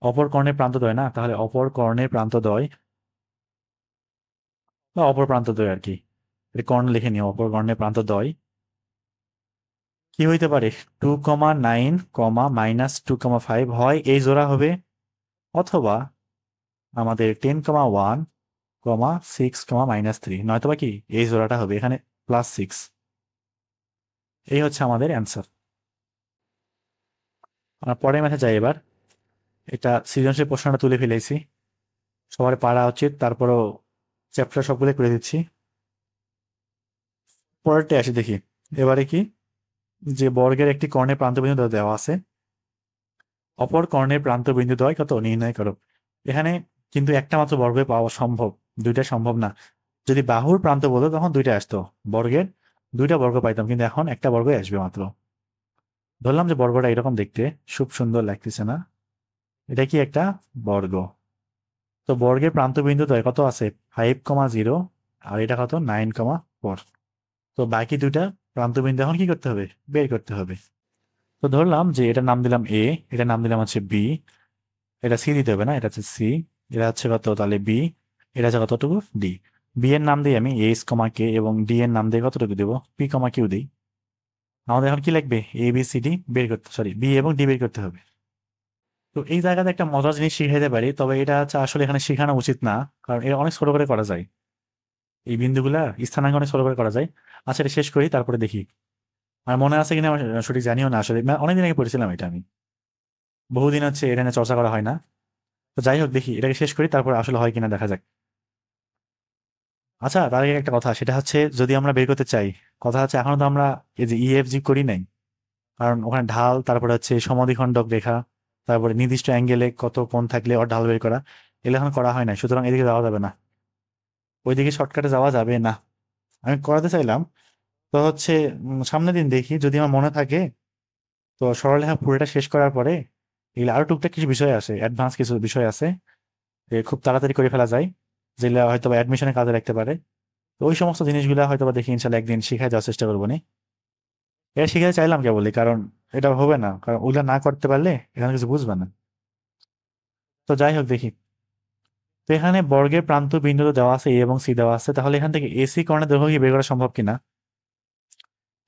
অপর কর্ণের প্রান্তদ্বয় না, তাহলে অপর কর্ণের প্রান্তদ্বয় বা অপর প্রান্তদ্বয় আর কি, এটা কর্ণ লিখে নিও, অপর কর্ণের প্রান্তদ্বয় কি হইতে পারে, 2,9, -2,5 হয় এই জোড়া হবে, অথবা আমাদের 10,1, 6, -3 নয়তোবা কি এই জোড়াটা হবে এখানে +6। এই হচ্ছে আমাদের অ্যান্সার। আমরা পরের ম্যাথে যাই এবার। এটা সৃজনশীল প্রশ্নটা তুলে ফেলেছি, সবার পারা উচিত, তারপরও চ্যাপ্টার সবগুলো করে দিচ্ছি। পরেরটা আসি দেখি। এবারে কি, যে বর্গের একটি কর্ণের প্রান্তবিন্দু দেওয়া আছে, অপর কর্ণের প্রান্তবিন্দুদ্বয় কত নির্ণয় করো। এখানে কিন্তু একটা মাত্র বর্গ পাওয়া সম্ভব, দুইটা সম্ভব না। যদি বাহুর প্রান্ত বলতো তখন দুইটা আসতো, বর্গের দুইটা বর্গ পাইতাম, কিন্তু এখন একটা বর্গই আসবে মাত্র। ধরলাম যে বর্গটা এরকম দেখতে, খুব সুন্দর লাগতেছে না, এটা কি একটা বর্গ। তো বর্গের প্রান্তবিন্দুদ্বয় কত আছে, 5,0, আর এটা কত 9,4। তো বাকি দুইটা প্রান্তবিন্দু এখন কি করতে হবে, বের করতে হবে। তো ধরলাম যে এটার নাম দিলাম এ, এটার নাম দিলাম হচ্ছে বি, এটা সি দিতে হবে না, এটা হচ্ছে সি, এটা হচ্ছে কত তাহলে বি, এটা হচ্ছে কতটুকু ডি। বি এর নাম দিই আমি এস কমা কে, এবং ডি এর নাম দিয়ে কতটুকু দেবো পি কমা কিউ দিই। আমাদের এখন কি লাগবে, এ বি সি ডি বের করতে, সরি বি এবং ডি বের করতে হবে। তো এই জায়গাতে একটা মজার জিনিস শিখাইতে পারি, তবে এটা হচ্ছে আসলে এখানে শেখানো উচিত না, কারণ এটা অনেক ছোট করে করা যায়, এই বিন্দুগুলা স্থানাঙ্ক অনেক ছোট করে করা যায়। আচ্ছা এটা শেষ করি তারপরে দেখি, আর মনে আছে কিনা আমার সঠিক জানিও না আসলে, অনেকদিন আগে পড়েছিলাম এটা আমি, বহুদিন হচ্ছে এটা নিয়ে চর্চা করা হয় না। তো যাই হোক দেখি এটাকে শেষ করি, তারপর আসলে হয় কিনা দেখা যাক। আচ্ছা তার আগে একটা কথা, সেটা হচ্ছে যদি আমরা বের করতে চাই, কথা হচ্ছে এখনো তো আমরা এই যে ইএফজি করি নাই, কারণ ওখানে ঢাল, তারপরে হচ্ছে সমদ্বিখণ্ডক রেখা, তারপরে নির্দিষ্ট অ্যাঙ্গেলে কত কোণ থাকলে ওর ঢাল বের করা, এগুলো এখন করা হয় না, সুতরাং এদিকে যাওয়া যাবে না, ওইদিকে শর্টকাটে যাওয়া যাবে না। আমি করাতে চাইলাম, তো হচ্ছে সামনের দিন দেখি যদি আমার মনে থাকে, তো সরলরেখা পুরোটা শেষ করার পরে এগুলো আরো টুকটাক কিছু বিষয় আছে, অ্যাডভান্স কিছু বিষয় আছে, খুব তাড়াতাড়ি করে ফেলা যায়, যেগুলো হয়তো বা অ্যাডমিশনে কাজে লাগতে পারে। তো ওই সমস্ত জিনিসগুলো হয়তো বা দেখি ইনশাল্লাহ একদিন শিখায় যাওয়ার চেষ্টা করবো নি। এটা শিখাতে চাইলাম কেবলই, কারণ এটা হবে না, কারণ ওগুলা না করতে পারলে এখানে কিছু বুঝবে না। তো যাই হোক দেখি। তো এখানে বর্গের প্রান্ত বিন্দু তো দেওয়া আছে, এ এবং সি দেওয়া আছে, তাহলে এখান থেকে এসি কর্ণের দৈর্ঘ্য কি বের করা সম্ভব কিনা,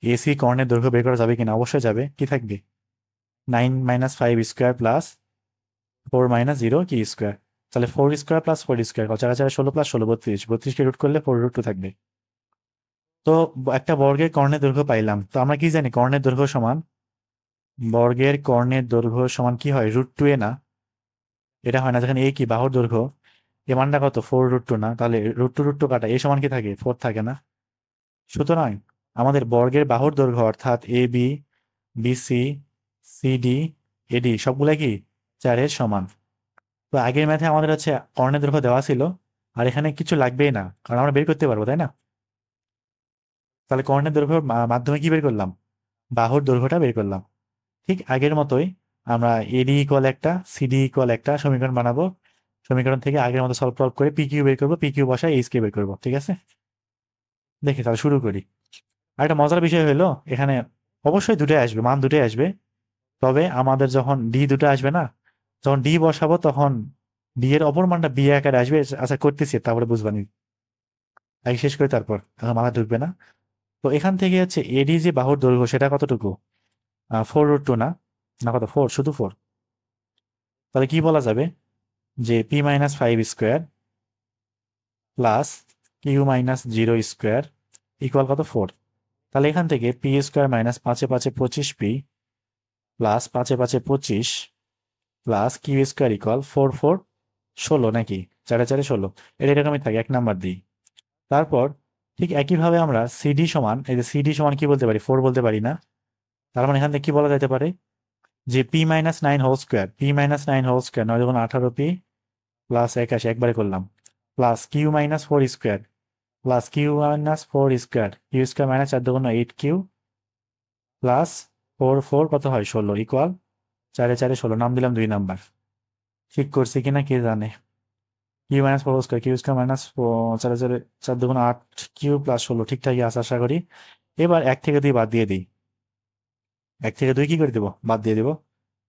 এসি কর্ণের দৈর্ঘ্য বের করা যাবে কিনা, অবশ্যই যাবে। কি থাকবে, 9-5 স্কোয়ার প্লাস 4-0 কি স্কোয়ার, তাহলে 4 স্কোয়ার প্লাস 4 স্কোয়ার, 4 4 16 প্লাস 16 32, 32কে রুট করলে 4√2 থাকবে। তো একটা বর্গের কর্ণের দৈর্ঘ্য পাইলাম, তো আমরা কি জানি কর্ণের দৈর্ঘ্য সমান, বর্গের কর্ণের দৈর্ঘ্য সমান কি হয়, √2 না, এটা হয় না, যেখানে এ কি বাহুর দৈর্ঘ্য, এ মানটা কত 4√2 না, তাহলে √2 কাটা এ সমান কি থাকে 4 থাকে না। সুতরাং আমাদের বর্গের বাহুর দৈর্ঘ্য অর্থাৎ এ বি, বিসি, সিডি, এডি সবগুলা কি 4-এর সমান। তো আগের ম্যাথে আমাদের হচ্ছে কর্ণের দৈর্ঘ্য দেওয়া ছিল, আর এখানে কিছু লাগবেই না, কারণ আমরা বের করতে পারবো তাই না। তাহলে কর্ণের দৈর্ঘ্যের মাধ্যমে কি বের করলাম, বাহুর দৈর্ঘ্যটা বের করলাম। ঠিক আগের মতোই আমরা এডি ইকুয়াল একটা, সিডি ইকুয়াল একটা সমীকরণ বানাবো, সমীকরণ থেকে আগের মতো সলভ টলভ করে পি কিউ বের করবো, পি কিউ বসায় এইচ কে বের করবো, ঠিক আছে। দেখি তাহলে শুরু করি। আর একটা মজার বিষয় হলো এখানে অবশ্যই দুটোই আসবে, মান দুটোই আসবে, তবে আমাদের যখন ডি দুটো আসবে না, যখন ডি বসাবো তখন ডি এর অপর মানটা বি আকারে আসবে। আচ্ছা করতেছি তারপরে বুঝবানি, আগে শেষ করে তারপর, এখন মাথা ঢুকবে না। তো এখান থেকে হচ্ছে এডি যে বাহুর দৈর্ঘ্য সেটা কতটুকু, 4√2 না, না কত 4, শুধু 4। তাহলে কি বলা যাবে, যে p-5 square plus q-0 square equal কত 4। তাহলে এখান থেকে P square minus 5-5 25p plus 5-5 25 plus Q square equal 4-4 16 নাকি, 4-4 16, এটা এরকমই থাকে, 1 নাম্বার দিই। তারপর ঠিক একইভাবে আমরা সিডি সমান, এই যে সিডি সমান কি বলতে পারি, 4 বলতে পারি না। তার মানে এখান থেকে কি বলা যেতে পারে, যে p-9 whole square, 9 × 18p plus 81 একবারে করলাম, plus q-4 square plus q-4 square, Q square minus 4 × 2 = 8q plus 4 4 কত হয় 16 ইকুয়াল 4-4 16, নাম দিলাম 2 নাম্বার। ঠিক করছি কিনা কে জানে। q-4 square, Q square minus 4 4 4 2 × 8 Q plus 16 ঠিকঠাকই আছে আশা করি। এবার 1 থেকে 2 বাদ দিয়ে দিই, 1 থেকে 2 কি করে দেবো, বাদ দিয়ে দেবো,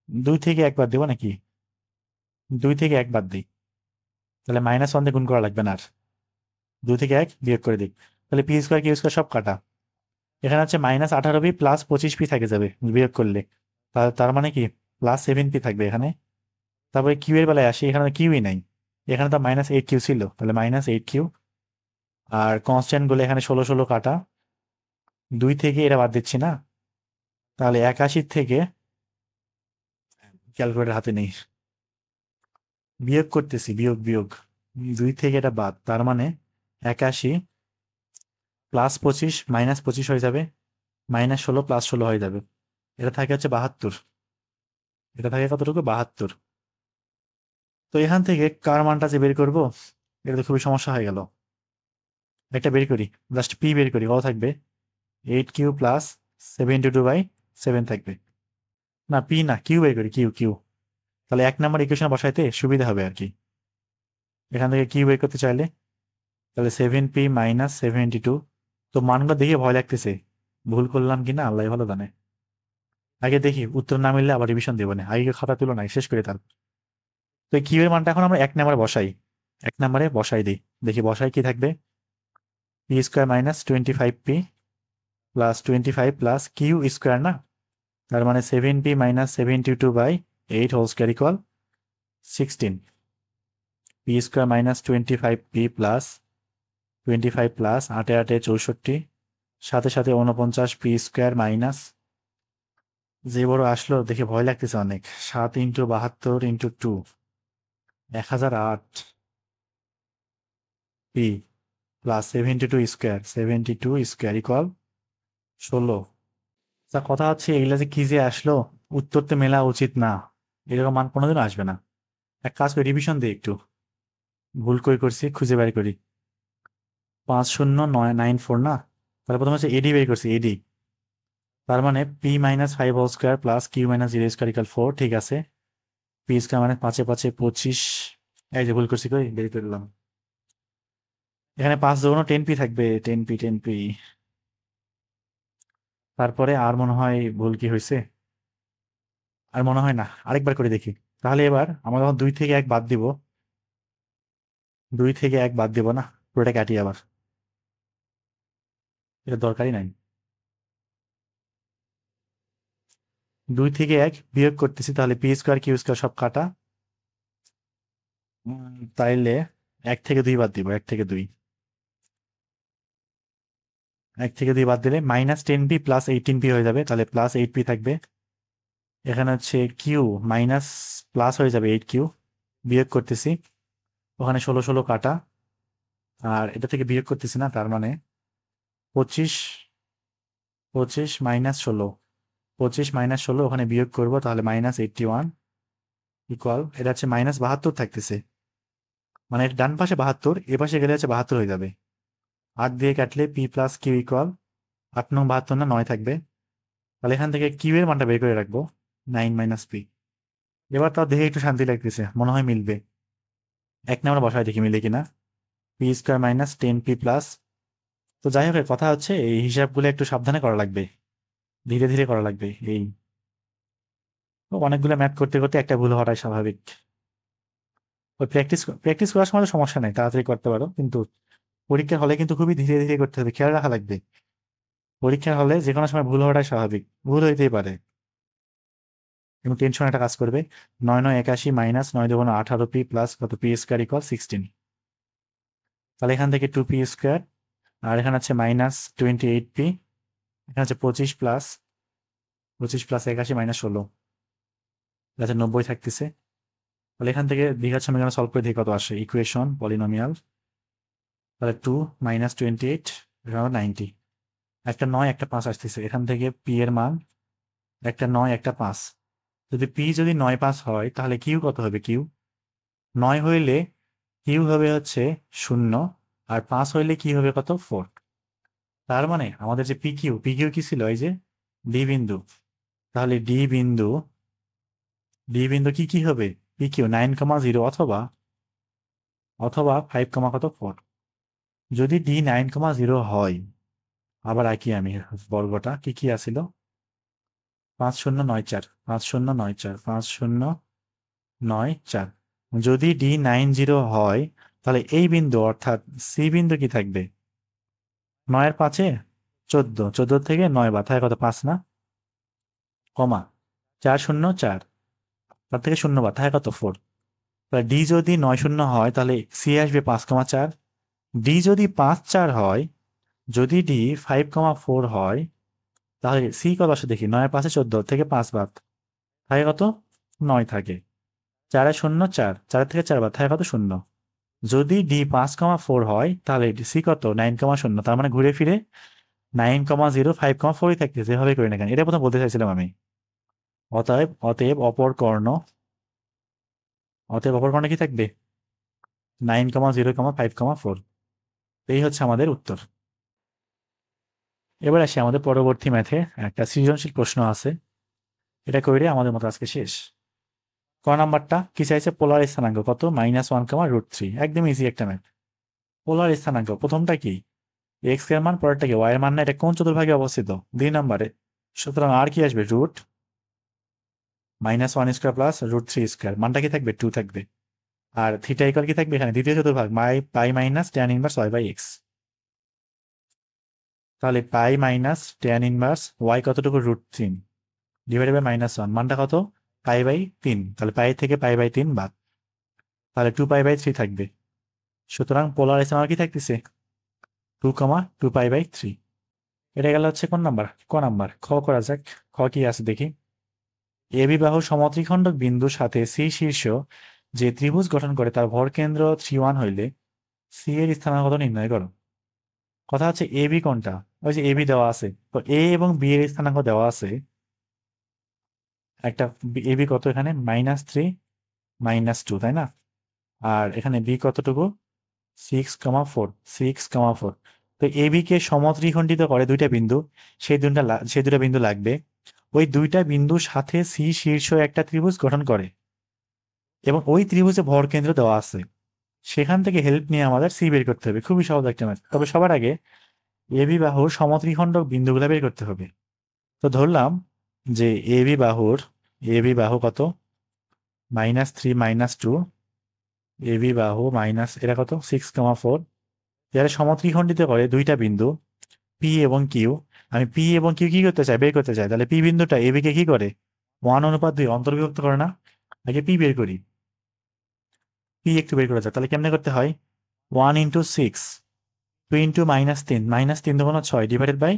2 থেকে 1 বাদ দেবো নাকি, 2 থেকে 1 বাদ দিই, তাহলে -1 দিয়ে গুণ করা লাগবে না আর। 2 থেকে 1 বিয়োগ করে দিই, তাহলে পি স্কোয়ার কিউ স্কোয়ার সব কাটা। এখানে হচ্ছে -18p প্লাস 25p থেকে যাবে বিয়োগ করলে, তার মানে কি +7p থাকবে এখানে। তারপরে কিউ এর বেলায় আসি, এখানে কিউই নাই, এখানে তো -8q ছিল, তাহলে -8q। আর কনস্ট্যান্ট গুলো এখানে 16 কাটা, 2 থেকে এটা বাদ দিচ্ছি না, তাহলে 81 থেকে, ক্যালকুলেটর হাতে নেই, বিয়োগ করতেছি, বিয়োগ বিয়োগ, 2 থেকে এটা বাদ, তার মানে 81 +25 -25 হয়ে যাবে, -16 +16 হয়ে যাবে, এটা থাকে হচ্ছে 72, এটা থাকে কতটুকু 72। তো এখান থেকে কার মানটা যে বের করবো, এটা তো খুবই সমস্যা হয়ে গেল। একটা বের করি, জাস্ট পি বের করি, কত থাকবে, 8q প্লাস 72/7 থাকবে। না পি না, কিউ বের করি, কিউ কিউ, তাহলে 1 নম্বর ইকুয়েশন বসাইতে সুবিধা হবে আর কি। এখান থেকে কিউ বের করতে চাইলে, তাহলে 7p - 72। তো মানগুলো দেখে ভয় লাগতেছে, ভুল করলাম কিনা আল্লাহ ভালো জানে। আগে দেখি উত্তর না মিললে আবার রিভিশন দেবো না, আগে খাতা তুলো নাই শেষ করে তার। তো এই কিউ এর মানটা এখন আমরা 1 নম্বরে বসাই, 1 নম্বরে বসাই দিই, দেখি বসাই কি থাকবে, P square -25p plus 25 plus Q square না, তার মানে 7p - 72/8 whole square equal 16। P square -25p plus 25 plus 8 8 64, সাথে সাথে 49 পি স্কোয়ার মাইনাস, যে বড় আসলো দেখে ভয় লাগতেছে অনেক, 7 × 72 × 2, 1008 P plus 72 square, 72 square equal 16। তা কথা হচ্ছে এগুলা যে কি যে আসলো, উত্তর তো মেলা উচিত না, এরকম মান কোনোদিনও আসবে না। এক কাজ করে রিভিশন দিই একটু, ভুল কই করছি খুঁজে বের করি। 5094 না, তাহলে প্রথমে হচ্ছে এডি বের করছি, এডি, তার মানে P -5 whole square plus Q -0 square equal 4, ঠিক আছে। পি স্কোয়ার মানে 5 5 25, এই যে ভুল করছি, কই বের করলাম, এখানে 5 যখন 10p থাকবে, 10p 10p। তারপরে আর মনে হয় ভুল কি হয়েছে, আর মনে হয় না, আরেকবার করে দেখি। তাহলে এবার আমরা যখন 2 থেকে 1 বাদ দিব, 2 থেকে 1 বাদ দিব না, পুরোটা কাটি আবার, এটা দরকারই নাই। 2 থেকে 1 বিয়োগ করতেছি, তাহলে পি স্কোয়ার কিউ স্কোয়ার সব কাটা। তাইলে 1 থেকে 2 বাদ দিব, 1 থেকে 2, 1 থেকে 2 বাদ দিলে -10p প্লাস 18p হয়ে যাবে, তাহলে +8p থাকবে। এখানে হচ্ছে কিউ মাইনাস প্লাস হয়ে যাবে 8q, বিয়োগ করতেছি, ওখানে 16 কাটা, আর এটা থেকে বিয়োগ করতেছি না, তার মানে 25, 25 -16, 25 -16 ওখানে বিয়োগ করব, তাহলে -81 ইকুয়াল, এটা হচ্ছে -72 থাকতেছে, মানে এটা ডান পাশে 72, এ পাশে গেলে হচ্ছে 72 হয়ে যাবে। 8 দিয়ে কাটলে পি প্লাস কিউ ইকুয়াল 8 নং 72 না 9 থাকবে, তাহলে এখান থেকে কিউ এর মানটা বের করে রাখবো, 9 - p। এবার তাও দেখে একটু শান্তি লাগতেছে, মনে হয় মিলবে। 1 নম্বরে বসায় দেখি মিলে কিনা, পি স্কোয়ার -10p প্লাস, তো যাই হোক কথা হচ্ছে এই হিসাবগুলো একটু সাবধানে করা লাগবে, ধীরে ধীরে করা লাগবে। এই তো অনেকগুলো ম্যাথ করতে করতে একটা ভুল হওয়াটাই স্বাভাবিক। ওই প্র্যাকটিস প্র্যাকটিস করার সময় তো সমস্যা নেই, তাড়াতাড়ি করতে পারো, কিন্তু পরীক্ষার হলে কিন্তু খুবই ধীরে ধীরে করতে হবে, খেয়াল রাখা লাগবে। পরীক্ষার হলে যে কোনো সময় ভুল হওয়াটাই স্বাভাবিক, ভুল হইতেই পারে, এবং টেনশন একটা কাজ করবে। 9 9 81 মাইনাস 9 2 18p প্লাস কত পি স্কোয়ার ইকুয়াল 16, তাহলে এখান থেকে 2p স্কোয়ার, আর এখানে আছে -28p, এখানে আছে 25 প্লাস 81 -16, যাতে 90 থাকতেছে। তাহলে এখান থেকে দ্বিঘাত সমীকরণ সলভ করে দেখি কত আসে, ইকুয়েশন পলিনোমিয়াল, তাহলে 2 -28 এখানে 90, একটা 9 একটা 5 আসতেছে, এখান থেকে পি এর মান একটা 9 একটা 5, যদি পি যদি 9 5 হয় তাহলে কিউ কত হবে, কিউ 9 হইলে কিউ হবে হচ্ছে 0, আর 5 হইলে কি হবে কত 4। তার মানে আমাদের যে পি কিউ কি ছিল, এই যে ডি বিন্দু, তাহলে ডি বিন্দু কি কি হবে, পি কিউ 9,0 অথবা অথবা 5, কত 4। যদি ডি 9,0 হয়, আবার আঁকি আমি বর্গটা, কি কি আছিল, 5 0 9 4, 5 0 9 4, 5 0 9 4, যদি D90 হয় তাহলে এই বিন্দু অর্থাৎ সি বিন্দু কি থাকবে? 9 এর 5-এ 14, 14 থেকে 9 বাদ, থাকে কত? 5 না? কমা 4 0 4, তার থেকে 0 বাদ, থাকে কত? 4। তাহলে ডি যদি 9 0 হয় তাহলে সি আসবে 5,4। ডি যদি 5 4 হয়, যদি ডি 5,4 হয়, তাহলে সি কত আসে দেখি? 9 এর 5-এ 14 থেকে 5 বাদ, থাকে কত? 9 থাকে। 4 0 4, 4 থেকে 4 বাদ, থাকে কত? 0। যদি ডি 5,4 হয় তাহলে সি কত? 9,0। তার মানে ঘুরে ফিরে 9,0 5,4 থাকতেছে, যেভাবে করি না কেন। এটা প্রথম বলতে চাইছিলাম আমি। অতএব অতএব অপর কর্ণ অতএব অপর কর্ণ কি থাকবে? 9,0 5,4। এই হচ্ছে আমাদের উত্তর। এবার আসি আমাদের পরবর্তী ম্যাথে। একটা সৃজনশীল প্রশ্ন আছে, এটা করে আমাদের মতো আজকে শেষ। ক নাম্বারটা কি চাইছে? পোলার স্থানাঙ্ক কত? -1, √3। একদম ইজি একটা ম্যাথ। পোলার স্থানাঙ্ক প্রথমটা কি? এক্স এর মান, পরেরটা কি ওয়াই এর মান না? এটা কোন চতুর্ভাগে অবস্থিত? 2 নম্বরে। সুতরাং আর কি আসবে? Root -1² plus √3²। মানটা কি থাকবে? 2 থাকবে। আর থিটা ইকুয়াল কি থাকবে এখানে? দ্বিতীয় চতুর্ভাগ, pi minus tan inverse Y by X. তাহলে pi minus tan inverse Y কতটুকু? √3 ডিভাইডেড বাই -1। মানটা কত? পাই/3। তাহলে পাই থেকে পাই/3 বাদ, তাহলে 2 পাই/3 থাকবে। সুতরাং পোলার এসে আমার কি থাকতেছে? 2, 2 পাই/3। এটা গেল হচ্ছে কোন নাম্বার? ক নাম্বার। খ করা যাক। খ কি আছে দেখি। এবি বাহু সমত্রিখণ্ডক বিন্দুর সাথে সি শীর্ষ যে ত্রিভুজ গঠন করে তার ভরকেন্দ্র 3, 1 হইলে সি এর স্থানাঙ্ক কত নির্ণয় করো। কথা হচ্ছে এবি কোনটা? ওই যে এবি দেওয়া আছে, তো এ এবং বি এর স্থানাঙ্ক দেওয়া আছে। একটা এবি কত এখানে? -3, -2, তাই না? আর এখানে বি কতটুকু? 6,4, 6,4। তো এবি কে সমত্রিখণ্ডিত করে দুইটা বিন্দু, সেই দুটা বিন্দু লাগবে। ওই দুইটা বিন্দুর সাথে সি শীর্ষ একটা ত্রিভুজ গঠন করে এবং ওই ত্রিভুজে ভরকেন্দ্র দেওয়া আছে। সেখান থেকে হেল্প নিয়ে আমাদের সি বের করতে হবে। খুবই সহজ একটা ম্যাথ। তবে সবার আগে এবি বাহুর সমত্রিখণ্ডক বিন্দুগুলো বের করতে হবে। তো ধরলাম যে এবি বাহু কত? -3, -2। এবি বাহু মাইনাস এটা কত? 6,4। যারা সমত্রিখণ্ডিত করে দুইটা বিন্দু পি এবং কিউ। আমি পি এবং কিউ কি করতে চাই? বের করতে চাই। তাহলে পি বিন্দুটা এবি কে কি করে? 1:2 অন্তর্বিভক্ত করে না? আগে পি বের করি। পি একটু বের করা যাক। তাহলে কেমনে করতে হয়? 1 × 6, 2 × -3, -3 দুগুণ 6 ডিভাইডেড বাই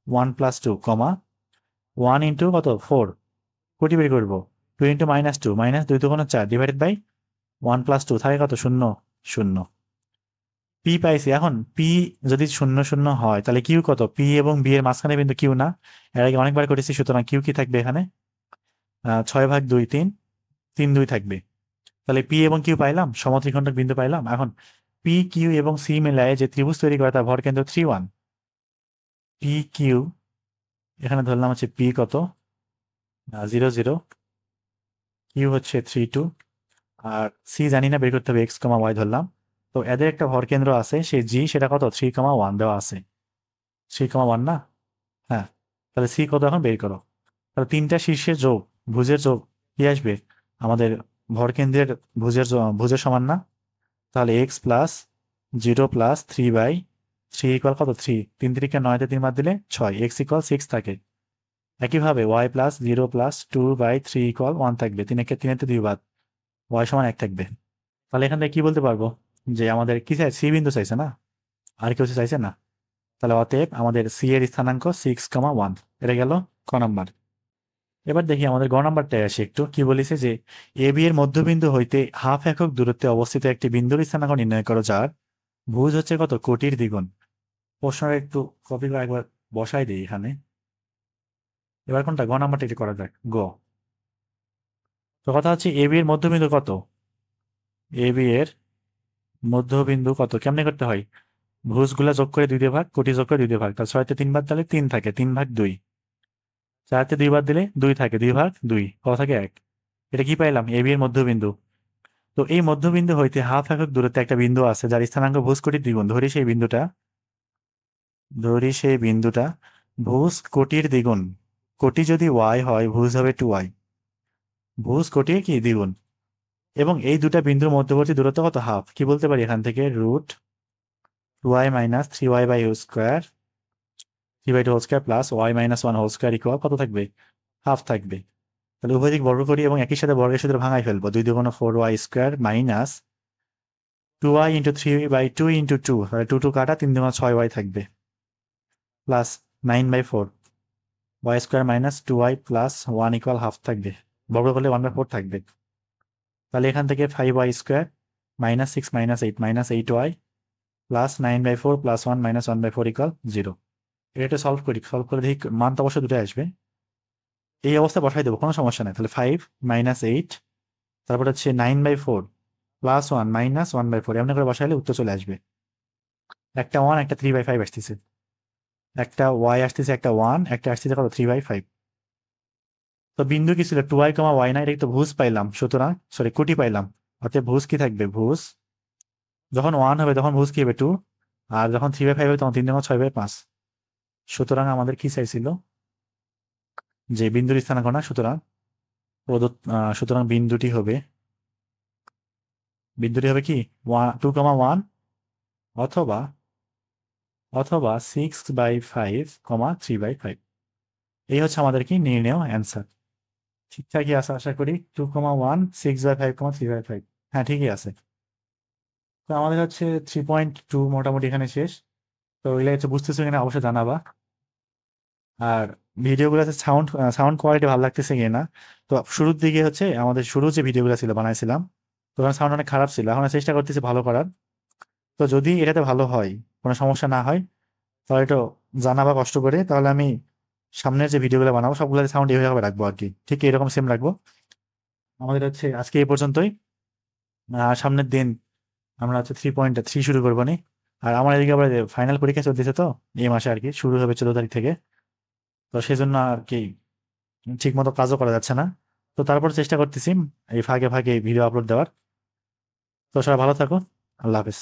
1 + 2, 1 × কত? 4। কোটি বের করবো? 2 × -2, -2 দুগুণ 4 ডিভাইডেড বাই 1 + 2, থাকে কত? 0 0। পি পাইছি। এখন পি যদি 0 0 হয় তাহলে কিউ কত? পি এবং বি এর মাঝখানে বিন্দু কিউ না? এর আগে অনেকবার করেছি, সুতরাং কিউ কি থাকবে এখানে? 6/2 3, 3 2 থাকবে। তাহলে পি এবং কিউ পাইলাম, সমত্রিখণ্ডক বিন্দু পাইলাম। এখন পি কিউ এবং সি মিলায়ে যে ত্রিভুজ তৈরি করে তার ভরকেন্দ্র 3, 1। পি কিউ এখানে ধরলাম হচ্ছে পি কত? 0 0, কিউ হচ্ছে 3 2, আর সি জানি না, বের করতে হবে। এক্স, ওয়াই ধরলাম। তো এদের একটা ভরকেন্দ্র আছে, সেই জি, সেটা কত? 3, 1 দেওয়া আছে। 3, 1 না? হ্যাঁ। তাহলে সি কত এখন বের করো। তাহলে তিনটা শীর্ষের যোগ, ভুজের যোগ কি আসবে? আমাদের ভরকেন্দ্রের ভুজের সমান না? তাহলে এক্স প্লাস 0 প্লাস 3/3 ইকুয়াল কত? 3। 3 3 9-তে 3 বাদ দিলে 6, এক্স ইকুয়াল 6 থাকে। একইভাবে ওয়াই প্লাস 0 প্লাস 2/3 ইকুয়াল 1 থাকবে। 3 একে 3-তে 2 বাদ, ওয়াই সমান 1 থাকবে। তাহলে এখান থেকে কি বলতে পারবো? যে আমাদের কি চাই? সি বিন্দু চাইছে না? আর কেউ চাইছে না? তাহলে অতএব আমাদের সি এর স্থানাঙ্ক 6,1। এটা গেল ক নাম্বার। এবার দেখি আমাদের গ নাম্বারটায় আসি একটু। কি বলেছে যে এ বি এর মধ্যবিন্দু হইতে হাফ একক দূরত্বে অবস্থিত একটি বিন্দুর স্থানাঙ্ক নির্ণয় করো যার ভুজ হচ্ছে কত? কোটির দ্বিগুণ। প্রশ্নটা একটু কপি করে একবার বসাই দিই এখানে। এবার কোনটা? গ নাম্বারটা একটু করা যাক। গ। তো কথা হচ্ছে এ বি এর মধ্যবিন্দু কত? এ বি এর মধ্যবিন্দু কত? কেমনে করতে হয়? ভুজগুলা যোগ করে 2 দিয়ে ভাগ, কোটি যোগ করে 2 দিয়ে ভাগ। তাহলে 6-তে 3 বাদ দিলে 3 থাকে, 3/2। 4-তে 2 বাদ দিলে 2 থাকে, 2/2। কত থাকে? 1। এটা কি পাইলাম? এ বি এর মধ্যবিন্দু। তো এই মধ্যবিন্দু হইতে হাফ একক দূরত্বে একটা বিন্দু আছে যার স্থানাঙ্ক ভুজ কোটির দ্বিগুণ। ধরি সেই বিন্দুটা ভুজ কোটির দ্বিগুণ। কোটি যদি ওয়াই হয়, ভুজ হবে 2y। ভুজ কোটির কি দ্বিগুণ? এবং এই দুটা বিন্দুর মধ্যবর্তী দূরত্ব কত? হাফ। কি বলতে পারি এখান থেকে? Root 2y minus 3y by whole square 3/2 whole square plus y minus 1 whole square equal কত থাকবে? হাফ থাকবে। তাহলে উভয় দিক বর্গ করি এবং একই সাথে বর্গের সূত্র ভাঙাই ফেলবো। 2 দুগুণ 4y square minus 2y into 3/2 into 2, তাহলে 2 কাটা, 3 দুগুণ 6y থাকবে plus 9/4 y square minus 2y plus 1 equal half থাকবে। বর্গ করলে 1/4 থাকবে। তাহলে এখান থেকে 5y square minus 6 minus 8 minus 8y plus 9/4 plus 1 minus 1/4 equal 0। এটা সলভ করি, সলভ করে দেখি মান তো অবশ্যই দুটো আসবে। এই অবস্থা বসাই দেবো, কোনো সমস্যা নাই। তাহলে 5 মাইনাস 8, তারপর হচ্ছে 9/4 প্লাস 1 মাইনাস 1/4, এমনি করে বসাইলে উত্তর চলে আসবে। একটা 1, একটা 3/5 আসতেছে, একটা y আসতেছে, একটা 1, একটা আসতেছে কত? 3/5। তো বিন্দু কি ছিল? 2y, y না, এটা তো ভুজ পাইলাম, সুতরাং সরি কুটি পাইলাম। অর্থাৎ ভুজ কি থাকবে? ভুজ যখন 1 হবে তখন ভুজ কি হবে? 2, আর যখন 3/5 হবে তখন 3 দুগুণ 6/5। সুতরাং আমাদের কি চাইছিল? যে বিন্দুর স্থানাঙ্ক না, সুতরাং সুতরাং বিন্দুটি হবে কি? 2, 1 অথবা 6/5, 3/5। এই হচ্ছে আমাদের কি নির্ণেয় অ্যান্সার। ঠিকঠাকই আছে আশা করি। 2, 1, 6/5, 3/5। হ্যাঁ, ঠিকই আছে। তো আমাদের হচ্ছে 3.2 মোটামুটি এখানে শেষ। তো এগুলো হচ্ছে বুঝতেছো কিনা অবশ্যই জানাবা। আর ভিডিওগুলোতে সাউন্ড সাউন্ড কোয়ালিটি ভালো লাগতেছে কিনা। তো শুরুর দিকে হচ্ছে আমাদের শুরু যে ভিডিওগুলো ছিল বানাইছিলাম, তখন সাউন্ড অনেক খারাপ ছিল। এখন চেষ্টা করতেছি ভালো করার। তো যদি এটাতে ভালো হয়, কোনো সমস্যা না হয়, তাহলে একটু জানাবা কষ্ট করে। তাহলে আমি সামনের যে ভিডিওগুলো বানাবো সবগুলোতে সাউন্ড এইভাবে রাখবো আর কি, ঠিক এরকম সেম রাখবো। আমাদের হচ্ছে আজকে এই পর্যন্তই। সামনের দিন আমরা হচ্ছে 3.3 শুরু করবো নি। আর আমার এদিকে আবার ফাইনাল পরীক্ষা চলতেছে, তো এই মাসে আর কি শুরু হবে 14 তারিখ থেকে। তো সেজন্য আর কি ঠিক মতো কাজও করা যাচ্ছে না। তো তারপর চেষ্টা করতেছি এই ফাঁকে ফাঁকে ভিডিও আপলোড দেওয়ার। তো সবাই ভালো থাকো। আল্লাহ হাফেজ।